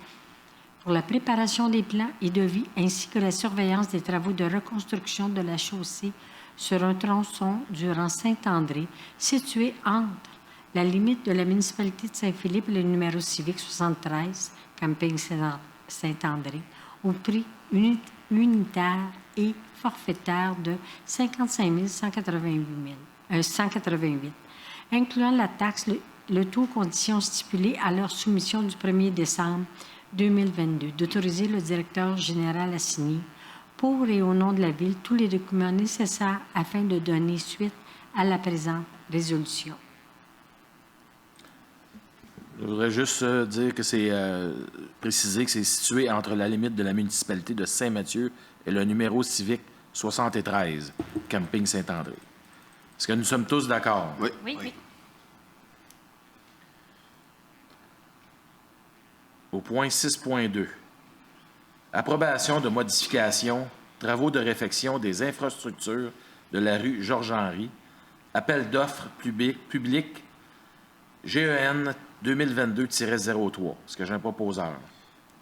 pour la préparation des plans et devis ainsi que la surveillance des travaux de reconstruction de la chaussée sur un tronçon du rang Saint-André situé entre la limite de la municipalité de Saint-Philippe et le numéro civique 73, Camping Saint-André, au prix unitaire et forfaitaire de 55 188, incluant la taxe, le taux conditions stipulées à leur soumission du 1er décembre 2022, d'autoriser le directeur général à signer, pour et au nom de la Ville, tous les documents nécessaires afin de donner suite à la présente résolution. Je voudrais juste dire que c'est préciser que c'est situé entre la limite de la municipalité de Saint-Mathieu et le numéro civique 73, Camping Saint-André. Est-ce que nous sommes tous d'accord? Oui. Oui. Au Au point 6.2. Approbation de modifications, travaux de réfection des infrastructures de la rue Georges-Henry, appel d'offres public GEN 2022-03. Est-ce que j'ai un proposeur?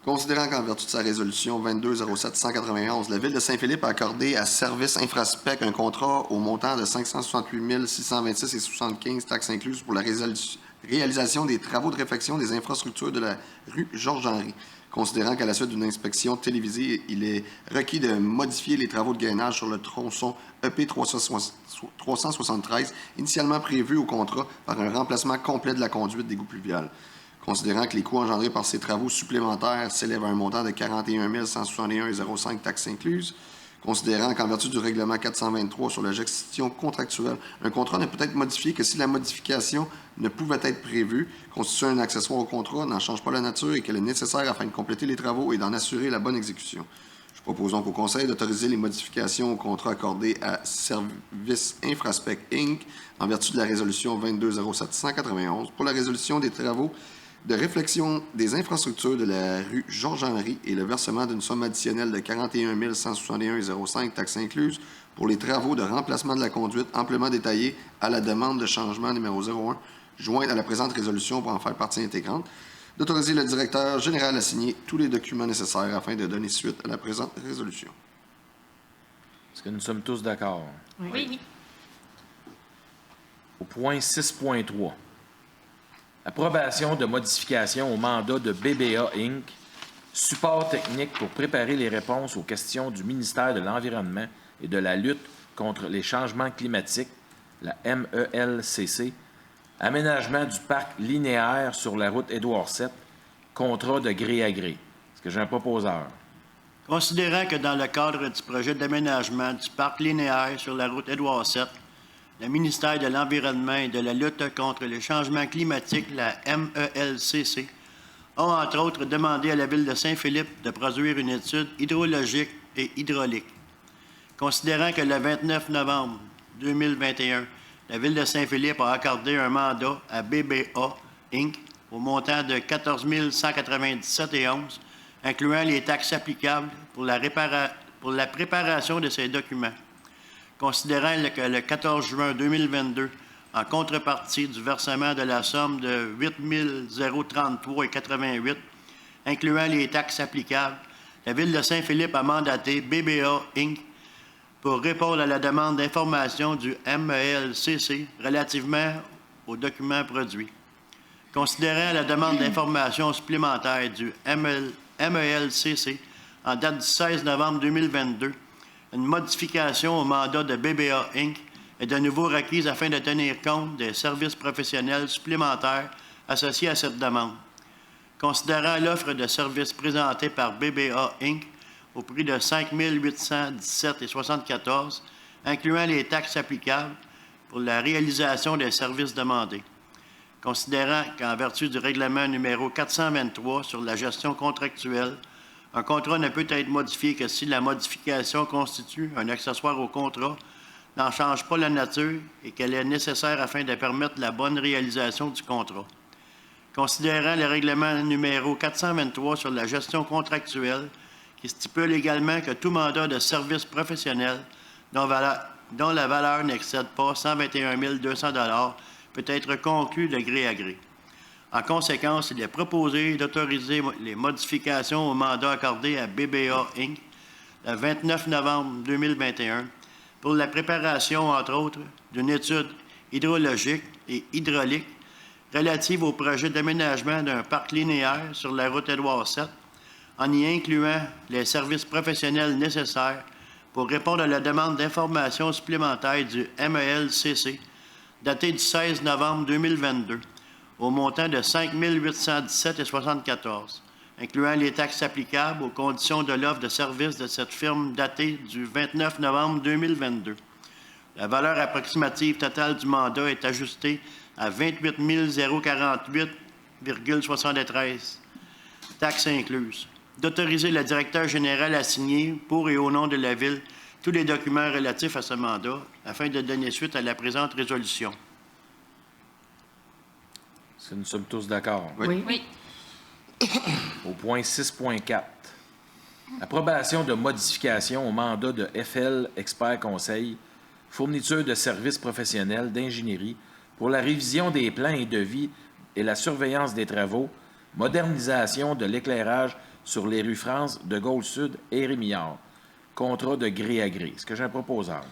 Considérant qu'en vertu de sa résolution 22-07-191, la Ville de Saint-Philippe a accordé à Service Infraspec un contrat au montant de 568 626,75 taxes incluses pour la réalisation des travaux de réfection des infrastructures de la rue Georges-Henry. Considérant qu'à la suite d'une inspection télévisée, il est requis de modifier les travaux de gainage sur le tronçon EP 373, initialement prévu au contrat par un remplacement complet de la conduite d'égout pluvial. Considérant que les coûts engendrés par ces travaux supplémentaires s'élèvent à un montant de 41 161,05 taxes incluses, considérant qu'en vertu du règlement 423 sur la gestion contractuelle, un contrat ne peut être modifié que si la modification ne pouvait être prévue, constitue un accessoire au contrat, n'en change pas la nature et qu'elle est nécessaire afin de compléter les travaux et d'en assurer la bonne exécution. Je propose donc au Conseil d'autoriser les modifications au contrat accordé à Service Infraspec Inc. en vertu de la résolution 22-07-191 pour la résolution des travaux de réflexion des infrastructures de la rue Georges-Henry et le versement d'une somme additionnelle de 41 161,05 taxes incluses pour les travaux de remplacement de la conduite amplement détaillés à la demande de changement numéro 01, jointe à la présente résolution pour en faire partie intégrante, d'autoriser le directeur général à signer tous les documents nécessaires afin de donner suite à la présente résolution. Est-ce que nous sommes tous d'accord? Oui. Au point 6.3. Approbation de modification au mandat de BBA Inc., support technique pour préparer les réponses aux questions du ministère de l'Environnement et de la lutte contre les changements climatiques, la MELCC, aménagement du parc linéaire sur la route Édouard VII, contrat de gré à gré. Est-ce que j'ai un proposeur? Considérant que dans le cadre du projet d'aménagement du parc linéaire sur la route Édouard VII, le ministère de l'Environnement et de la lutte contre les changements climatiques, la MELCC, ont entre autres demandé à la Ville de Saint-Philippe de produire une étude hydrologique et hydraulique. Considérant que le 29 novembre 2021, la Ville de Saint-Philippe a accordé un mandat à BBA Inc. au montant de 14 197,11, incluant les taxes applicables pour la préparation de ces documents. Considérant que le 14 juin 2022, en contrepartie du versement de la somme de 8 033,88, incluant les taxes applicables, la Ville de Saint-Philippe a mandaté BBA Inc. pour répondre à la demande d'information du MELCC relativement aux documents produits. Considérant la demande d'information supplémentaire du MELCC en date du 16 novembre 2022, une modification au mandat de BBA Inc. est de nouveau requise afin de tenir compte des services professionnels supplémentaires associés à cette demande. Considérant l'offre de services présentée par BBA Inc. au prix de 5 817,74, incluant les taxes applicables pour la réalisation des services demandés. Considérant qu'en vertu du règlement numéro 423 sur la gestion contractuelle, un contrat ne peut être modifié que si la modification constitue un accessoire au contrat, n'en change pas la nature et qu'elle est nécessaire afin de permettre la bonne réalisation du contrat. Considérant le règlement numéro 423 sur la gestion contractuelle, qui stipule également que tout mandat de service professionnel dont la valeur n'excède pas 121 200 $ peut être conclu de gré à gré. En conséquence, il est proposé d'autoriser les modifications au mandat accordé à BBA Inc. le 29 novembre 2021 pour la préparation, entre autres, d'une étude hydrologique et hydraulique relative au projet d'aménagement d'un parc linéaire sur la route Édouard VII, en y incluant les services professionnels nécessaires pour répondre à la demande d'information supplémentaire du MELCC datée du 16 novembre 2022 au montant de 5 817,74, incluant les taxes applicables aux conditions de l'offre de service de cette firme datée du 29 novembre 2022. La valeur approximative totale du mandat est ajustée à 28 048,73, taxes incluses. D'autoriser le directeur général à signer, pour et au nom de la Ville, tous les documents relatifs à ce mandat, afin de donner suite à la présente résolution. Est-ce que nous sommes tous d'accord? Oui. Au point 6.4, approbation de modifications au mandat de FL Expert Conseil, fourniture de services professionnels d'ingénierie pour la révision des plans et devis et la surveillance des travaux, modernisation de l'éclairage sur les rues France, de Gaulle-Sud et Rémillard. Contrat de gré à gré. Est-ce que j'ai un proposeur?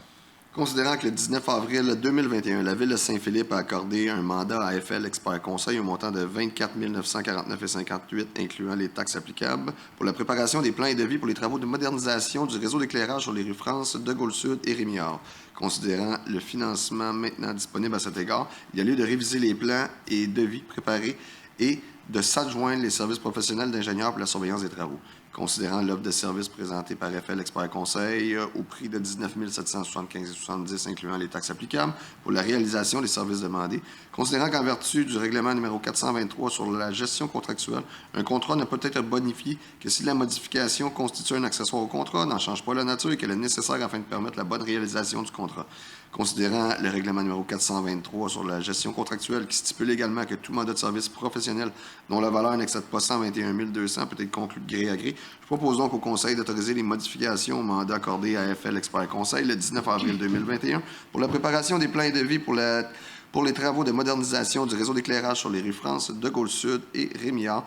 Considérant que le 19 avril 2021, la Ville de Saint-Philippe a accordé un mandat à FL Expert Conseil au montant de 24 949,58 incluant les taxes applicables, pour la préparation des plans et devis pour les travaux de modernisation du réseau d'éclairage sur les rues France, de Gaulle-Sud et Rémillard. Considérant le financement maintenant disponible à cet égard, il y a lieu de réviser les plans et devis préparés et de s'adjoindre les services professionnels d'ingénieurs pour la surveillance des travaux. Considérant l'offre de services présentée par FL Expert Conseil au prix de 19 775,70 incluant les taxes applicables pour la réalisation des services demandés. Considérant qu'en vertu du règlement numéro 423 sur la gestion contractuelle, un contrat ne peut être bonifié que si la modification constitue un accessoire au contrat, n'en change pas la nature et qu'elle est nécessaire afin de permettre la bonne réalisation du contrat. Considérant le règlement numéro 423 sur la gestion contractuelle qui stipule également que tout mandat de service professionnel dont la valeur n'excède pas 121 200 peut être conclu de gré à gré, je propose donc au Conseil d'autoriser les modifications au mandat accordé à FL Expert Conseil le 19 avril 2021 pour la préparation des plans et devis pour les travaux de modernisation du réseau d'éclairage sur les rues France, de Gaulle-Sud et Rémillard,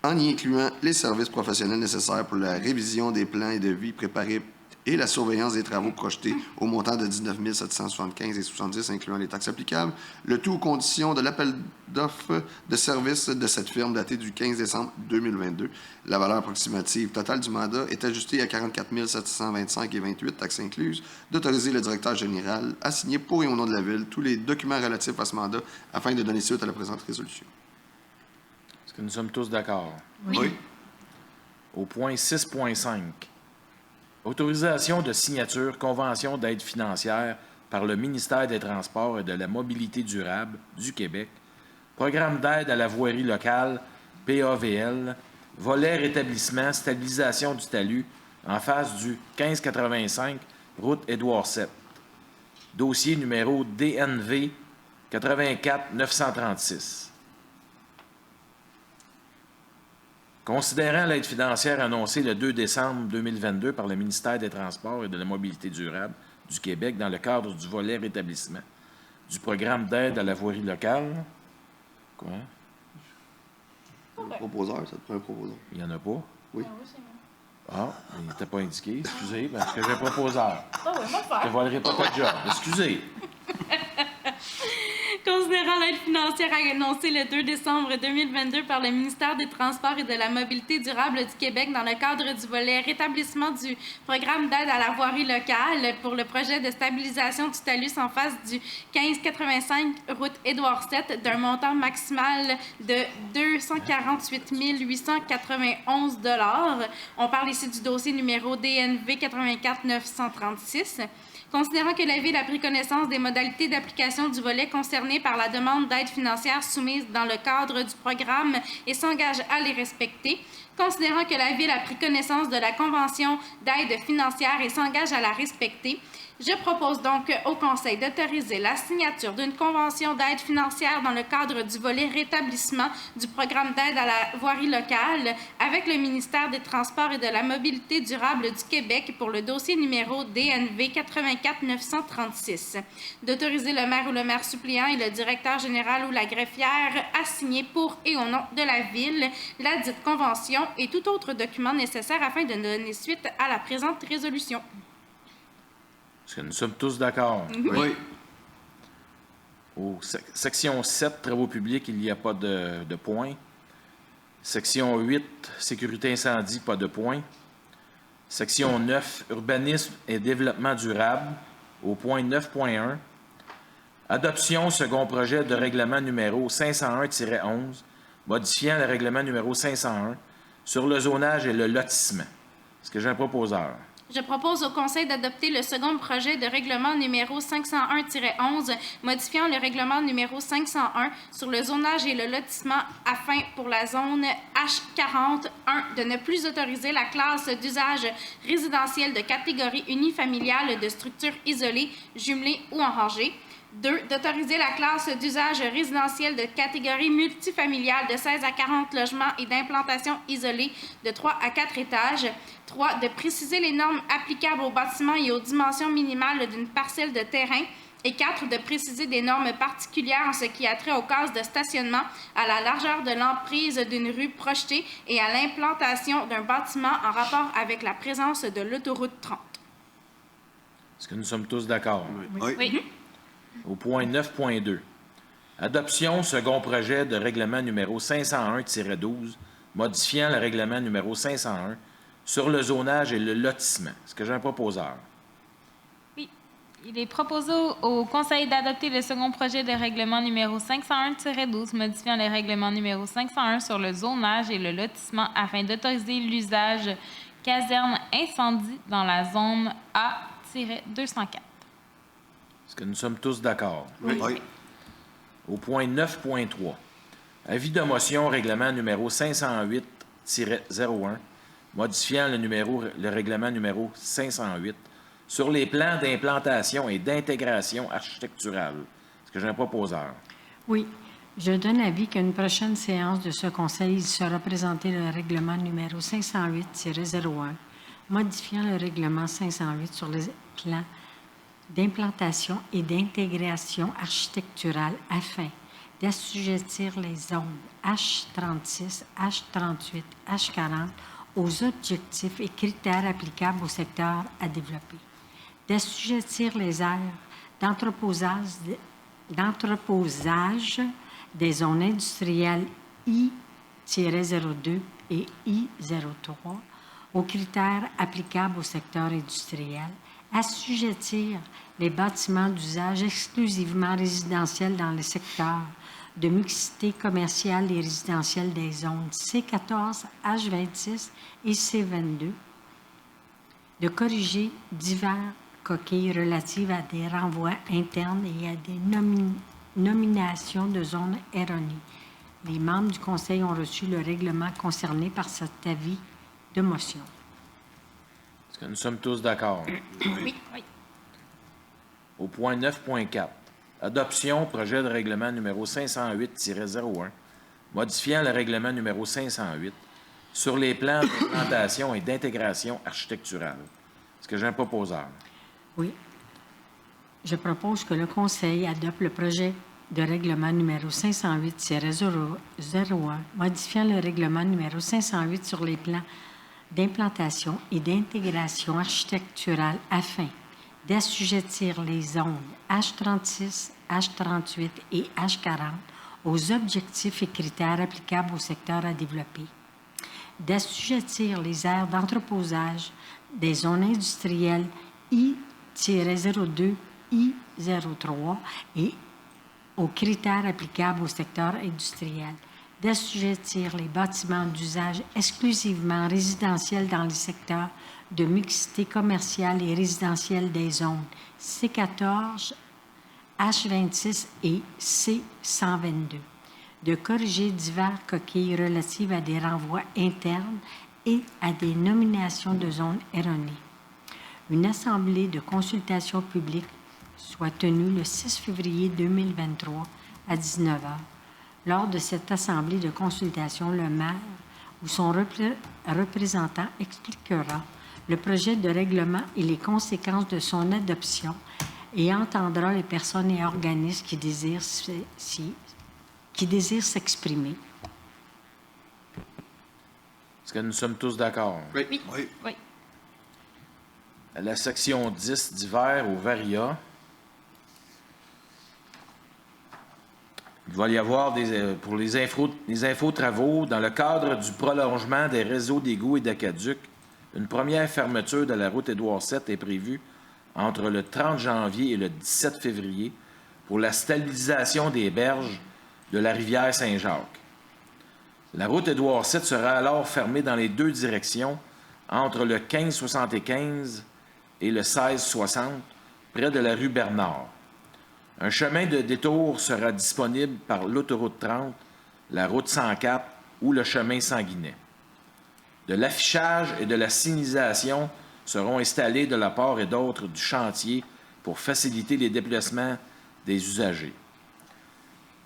en y incluant les services professionnels nécessaires pour la révision des plans et devis préparés et la surveillance des travaux projetés au montant de 19 775,70 incluant les taxes applicables, le tout aux conditions de l'appel d'offres de services de cette firme daté du 15 décembre 2022. La valeur approximative totale du mandat est ajustée à 44 725,28 taxes incluses, d'autoriser le directeur général à signer pour et au nom de la Ville tous les documents relatifs à ce mandat afin de donner suite à la présente résolution. Est-ce que nous sommes tous d'accord? Oui. Au point 6.5, autorisation de signature convention d'aide financière par le ministère des Transports et de la Mobilité durable du Québec, programme d'aide à la voirie locale, PAVL, volet rétablissement, stabilisation du talus en face du 1585, route Édouard VII. Dossier numéro DNV 84 936. Considérant l'aide financière annoncée le 2 décembre 2022 par le ministère des Transports et de la Mobilité durable du Québec dans le cadre du volet rétablissement du programme d'aide à la voirie locale. Quoi? Un proposeur, ça te prend un proposeur. Il n'y en a pas? Oui. Ah, il n'était pas indiqué. Excusez, parce que j'ai un proposeur. Ah oui, moi Je ne volerai pas ta job. Excusez. Considérant l'aide financière annoncée le 2 décembre 2022 par le ministère des Transports et de la Mobilité durable du Québec dans le cadre du volet rétablissement du programme d'aide à la voirie locale pour le projet de stabilisation du talus en face du 1585 route Édouard VII d'un montant maximal de 248 891 $. On parle ici du dossier numéro DNV 84 936. Considérant que la Ville a pris connaissance des modalités d'application du volet concerné par la demande d'aide financière soumise dans le cadre du programme et s'engage à les respecter, considérant que la Ville a pris connaissance de la convention d'aide financière et s'engage à la respecter, je propose donc au Conseil d'autoriser la signature d'une convention d'aide financière dans le cadre du volet rétablissement du programme d'aide à la voirie locale avec le ministère des Transports et de la Mobilité durable du Québec pour le dossier numéro DNV 84 936. D'autoriser le maire ou le maire suppléant et le directeur général ou la greffière à signer pour et au nom de la Ville la dite convention et tout autre document nécessaire afin de donner suite à la présente résolution. Est-ce que nous sommes tous d'accord? Oui. Section 7, travaux publics, il n'y a pas de point. Section 8, sécurité incendie, pas de point. Section 9, urbanisme et développement durable, au point 9.1. Adoption second projet de règlement numéro 501-11, modifiant le règlement numéro 501 sur le zonage et le lotissement. Est-ce que j'ai un proposeur? Je propose au Conseil d'adopter le second projet de règlement numéro 501-11, modifiant le règlement numéro 501 sur le zonage et le lotissement afin, pour la zone H41, de ne plus autoriser la classe d'usage résidentiel de catégorie unifamiliale de structures isolées, jumelées ou en rangée. 2. D'autoriser la classe d'usage résidentiel de catégorie multifamiliale de 16 à 40 logements et d'implantation isolée de 3 à 4 étages. 3. De préciser les normes applicables aux bâtiments et aux dimensions minimales d'une parcelle de terrain. Et 4. De préciser des normes particulières en ce qui a trait aux cases de stationnement, à la largeur de l'emprise d'une rue projetée et à l'implantation d'un bâtiment en rapport avec la présence de l'autoroute 30. Est-ce que nous sommes tous d'accord? Oui. Au point 9.2. Adoption, second projet de règlement numéro 501-12, modifiant le règlement numéro 501 sur le zonage et le lotissement. Est-ce que j'ai un proposeur? Oui. Il est proposé au Conseil d'adopter le second projet de règlement numéro 501-12, modifiant le règlement numéro 501 sur le zonage et le lotissement afin d'autoriser l'usage caserne incendie dans la zone A-204. Est-ce que nous sommes tous d'accord? Oui. Au point 9.3. Avis de motion règlement numéro 508-01, modifiant le règlement numéro 508 sur les plans d'implantation et d'intégration architecturale. Est-ce que j'ai un proposeur? Oui. Je donne avis qu'à une prochaine séance de ce Conseil, il sera présenté le règlement numéro 508-01, modifiant le règlement 508 sur les plans d'implantation et d'intégration architecturale afin d'assujettir les zones H36, H38, H40 aux objectifs et critères applicables au secteur à développer, d'assujettir les aires d'entreposage des zones industrielles I-02 et I-03 aux critères applicables au secteur industriel, assujettir les bâtiments d'usage exclusivement résidentiel dans les secteurs de mixité commerciale et résidentielle des zones C14, H26 et C22, de corriger divers coquilles relatives à des renvois internes et à des nominations de zones erronées. Les membres du Conseil ont reçu le règlement concerné par cet avis de motion. Est-ce que nous sommes tous d'accord? Oui. Au point 9.4. Adoption, projet de règlement numéro 508-01, modifiant le règlement numéro 508 sur les plans d'implantation et d'intégration architecturale. Est-ce que j'ai un proposeur? Oui. Je propose que le Conseil adopte le projet de règlement numéro 508-01, modifiant le règlement numéro 508 sur les plans d'implantation et d'intégration architecturale afin d'assujettir les zones H36, H38 et H40 aux objectifs et critères applicables au secteur à développer, d'assujettir les aires d'entreposage des zones industrielles I-02, I-03 et aux critères applicables au secteur industriel, d'assujettir les bâtiments d'usage exclusivement résidentiels dans les secteurs de mixité commerciale et résidentielle des zones C14, H26 et C122, de corriger divers coquilles relatives à des renvois internes et à des nominations de zones erronées. Une assemblée de consultation publique soit tenue le 6 février 2023 à 19h. Lors de cette assemblée de consultation, le maire ou son représentant expliquera le projet de règlement et les conséquences de son adoption et entendra les personnes et organismes qui désirent s'exprimer. Est-ce que nous sommes tous d'accord? Oui. À la section 10 d'hiver au Varia, il va y avoir pour les infotravaux, dans le cadre du prolongement des réseaux d'égouts et d'aqueducs, une première fermeture de la route Édouard VII est prévue entre le 30 janvier et le 17 février pour la stabilisation des berges de la rivière Saint-Jacques. La route Édouard VII sera alors fermée dans les deux directions entre le 1575 et le 1660, près de la rue Bernard. Un chemin de détour sera disponible par l'autoroute 30, la route 104 ou le chemin Sanguinet. De l'affichage et de la signalisation seront installés de la part et d'autre du chantier pour faciliter les déplacements des usagers.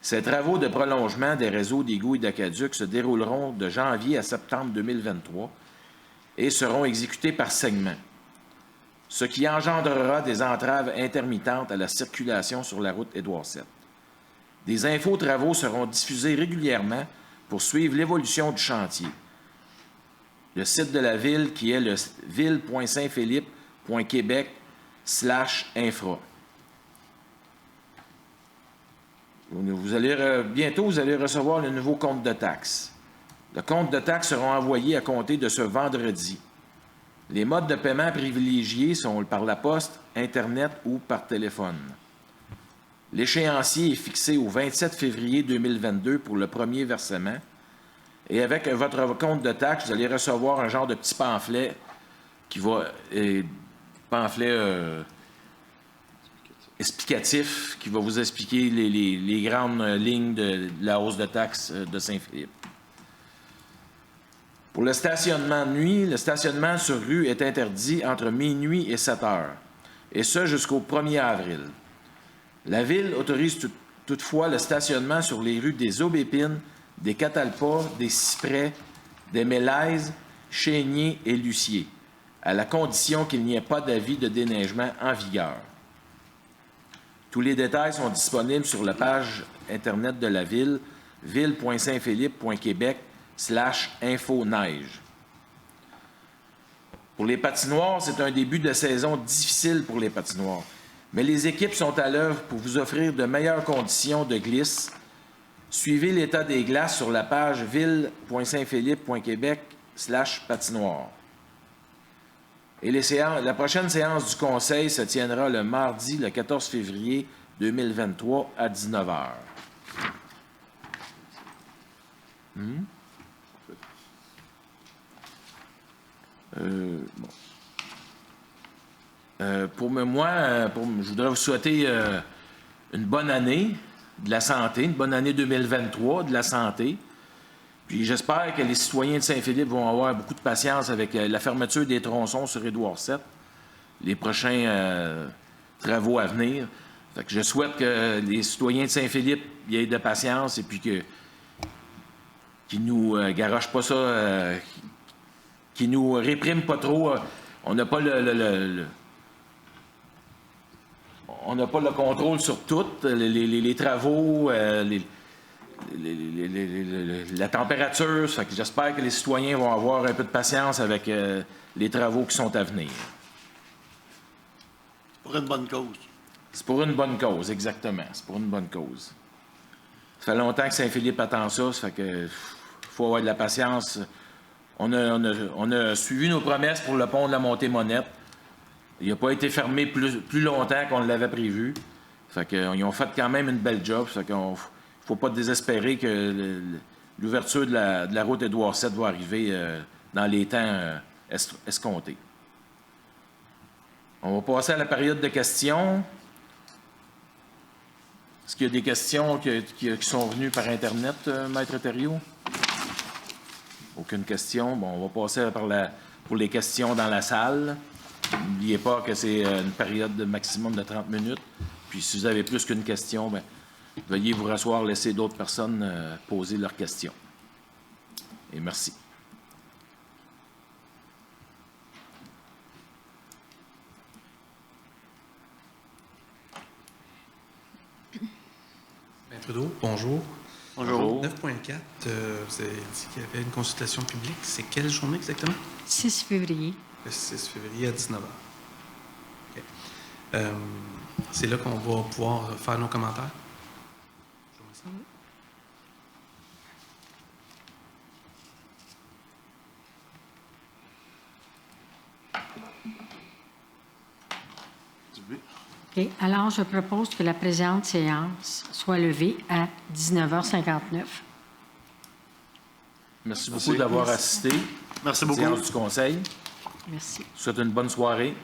Ces travaux de prolongement des réseaux d'égouts et d'aqueducs se dérouleront de janvier à septembre 2023 et seront exécutés par segments, ce qui engendrera des entraves intermittentes à la circulation sur la route Édouard VII. Des infos-travaux seront diffusés régulièrement pour suivre l'évolution du chantier. Le site de la Ville qui est le ville.saintphilippe.québec/infra. Bientôt, vous allez recevoir le nouveau compte de taxes. Le compte de taxes sera envoyé à compter de ce vendredi. Les modes de paiement privilégiés sont par la poste, Internet ou par téléphone. L'échéancier est fixé au 27 février 2022 pour le premier versement. Et avec votre compte de taxes, vous allez recevoir un genre de petit pamphlet qui va... explicatif qui va vous expliquer les grandes lignes de la hausse de taxes de Saint-Philippe. Pour le stationnement de nuit, le stationnement sur rue est interdit entre minuit et 7 heures, et ce jusqu'au 1er avril. La Ville autorise toutefois le stationnement sur les rues des Aubépines, des Catalpas, des Cyprès, des Mélèzes, Chénier et Lucier, à la condition qu'il n'y ait pas d'avis de déneigement en vigueur. Tous les détails sont disponibles sur la page Internet de la Ville, ville.saintphilippe.québec/info-neige. Pour les patinoires, c'est un début de saison difficile pour les patinoires, mais les équipes sont à l'œuvre pour vous offrir de meilleures conditions de glisse. Suivez l'état des glaces sur la page ville.saintphilippe.québec/patinoire. Et la prochaine séance du Conseil se tiendra le mardi, le 14 février 2023, à 19h. Je voudrais vous souhaiter une bonne année de la santé, une bonne année 2023 de la santé. Puis j'espère que les citoyens de Saint-Philippe vont avoir beaucoup de patience avec la fermeture des tronçons sur Édouard VII, les prochains travaux à venir. Fait que je souhaite que les citoyens de Saint-Philippe aient de patience et puis qu'ils nous garochent pas ça, qu'ils nous répriment pas trop. On n'a pas on n'a pas le contrôle sur tout, les travaux, la température. Ça fait que j'espère que les citoyens vont avoir un peu de patience avec les travaux qui sont à venir. Pour une bonne cause. C'est pour une bonne cause, exactement. C'est pour une bonne cause. Ça fait longtemps que Saint-Philippe attend ça. Ça fait que faut avoir de la patience. On a suivi nos promesses pour le pont de la Montée-Monette. Il n'a pas été fermé plus longtemps qu'on l'avait prévu. Ça fait qu'ils ont fait quand même une belle job. Ça fait qu'on faut pas désespérer que l'ouverture de la route Édouard VII va arriver dans les temps escomptés. On va passer à la période de questions. Est-ce qu'il y a des questions qui sont venues par Internet, Maître Thériault? Aucune question. Bon, on va passer pour les questions dans la salle. N'oubliez pas que c'est une période de maximum de 30 minutes. Puis si vous avez plus qu'une question, bien, veuillez vous rasseoir, laisser d'autres personnes poser leurs questions. Et merci. Maître Trudeau, bonjour. Bonjour. 9.4, vous avez dit qu'il y avait une consultation publique. C'est quelle journée exactement? 6 février. Le 6 février à 19h. Okay. C'est là qu'on va pouvoir faire nos commentaires. Okay. Alors, je propose que la présente séance soit levée à 19h59. Merci beaucoup d'avoir assisté. Merci à la beaucoup. séance du Conseil. Merci. Je vous souhaite une bonne soirée.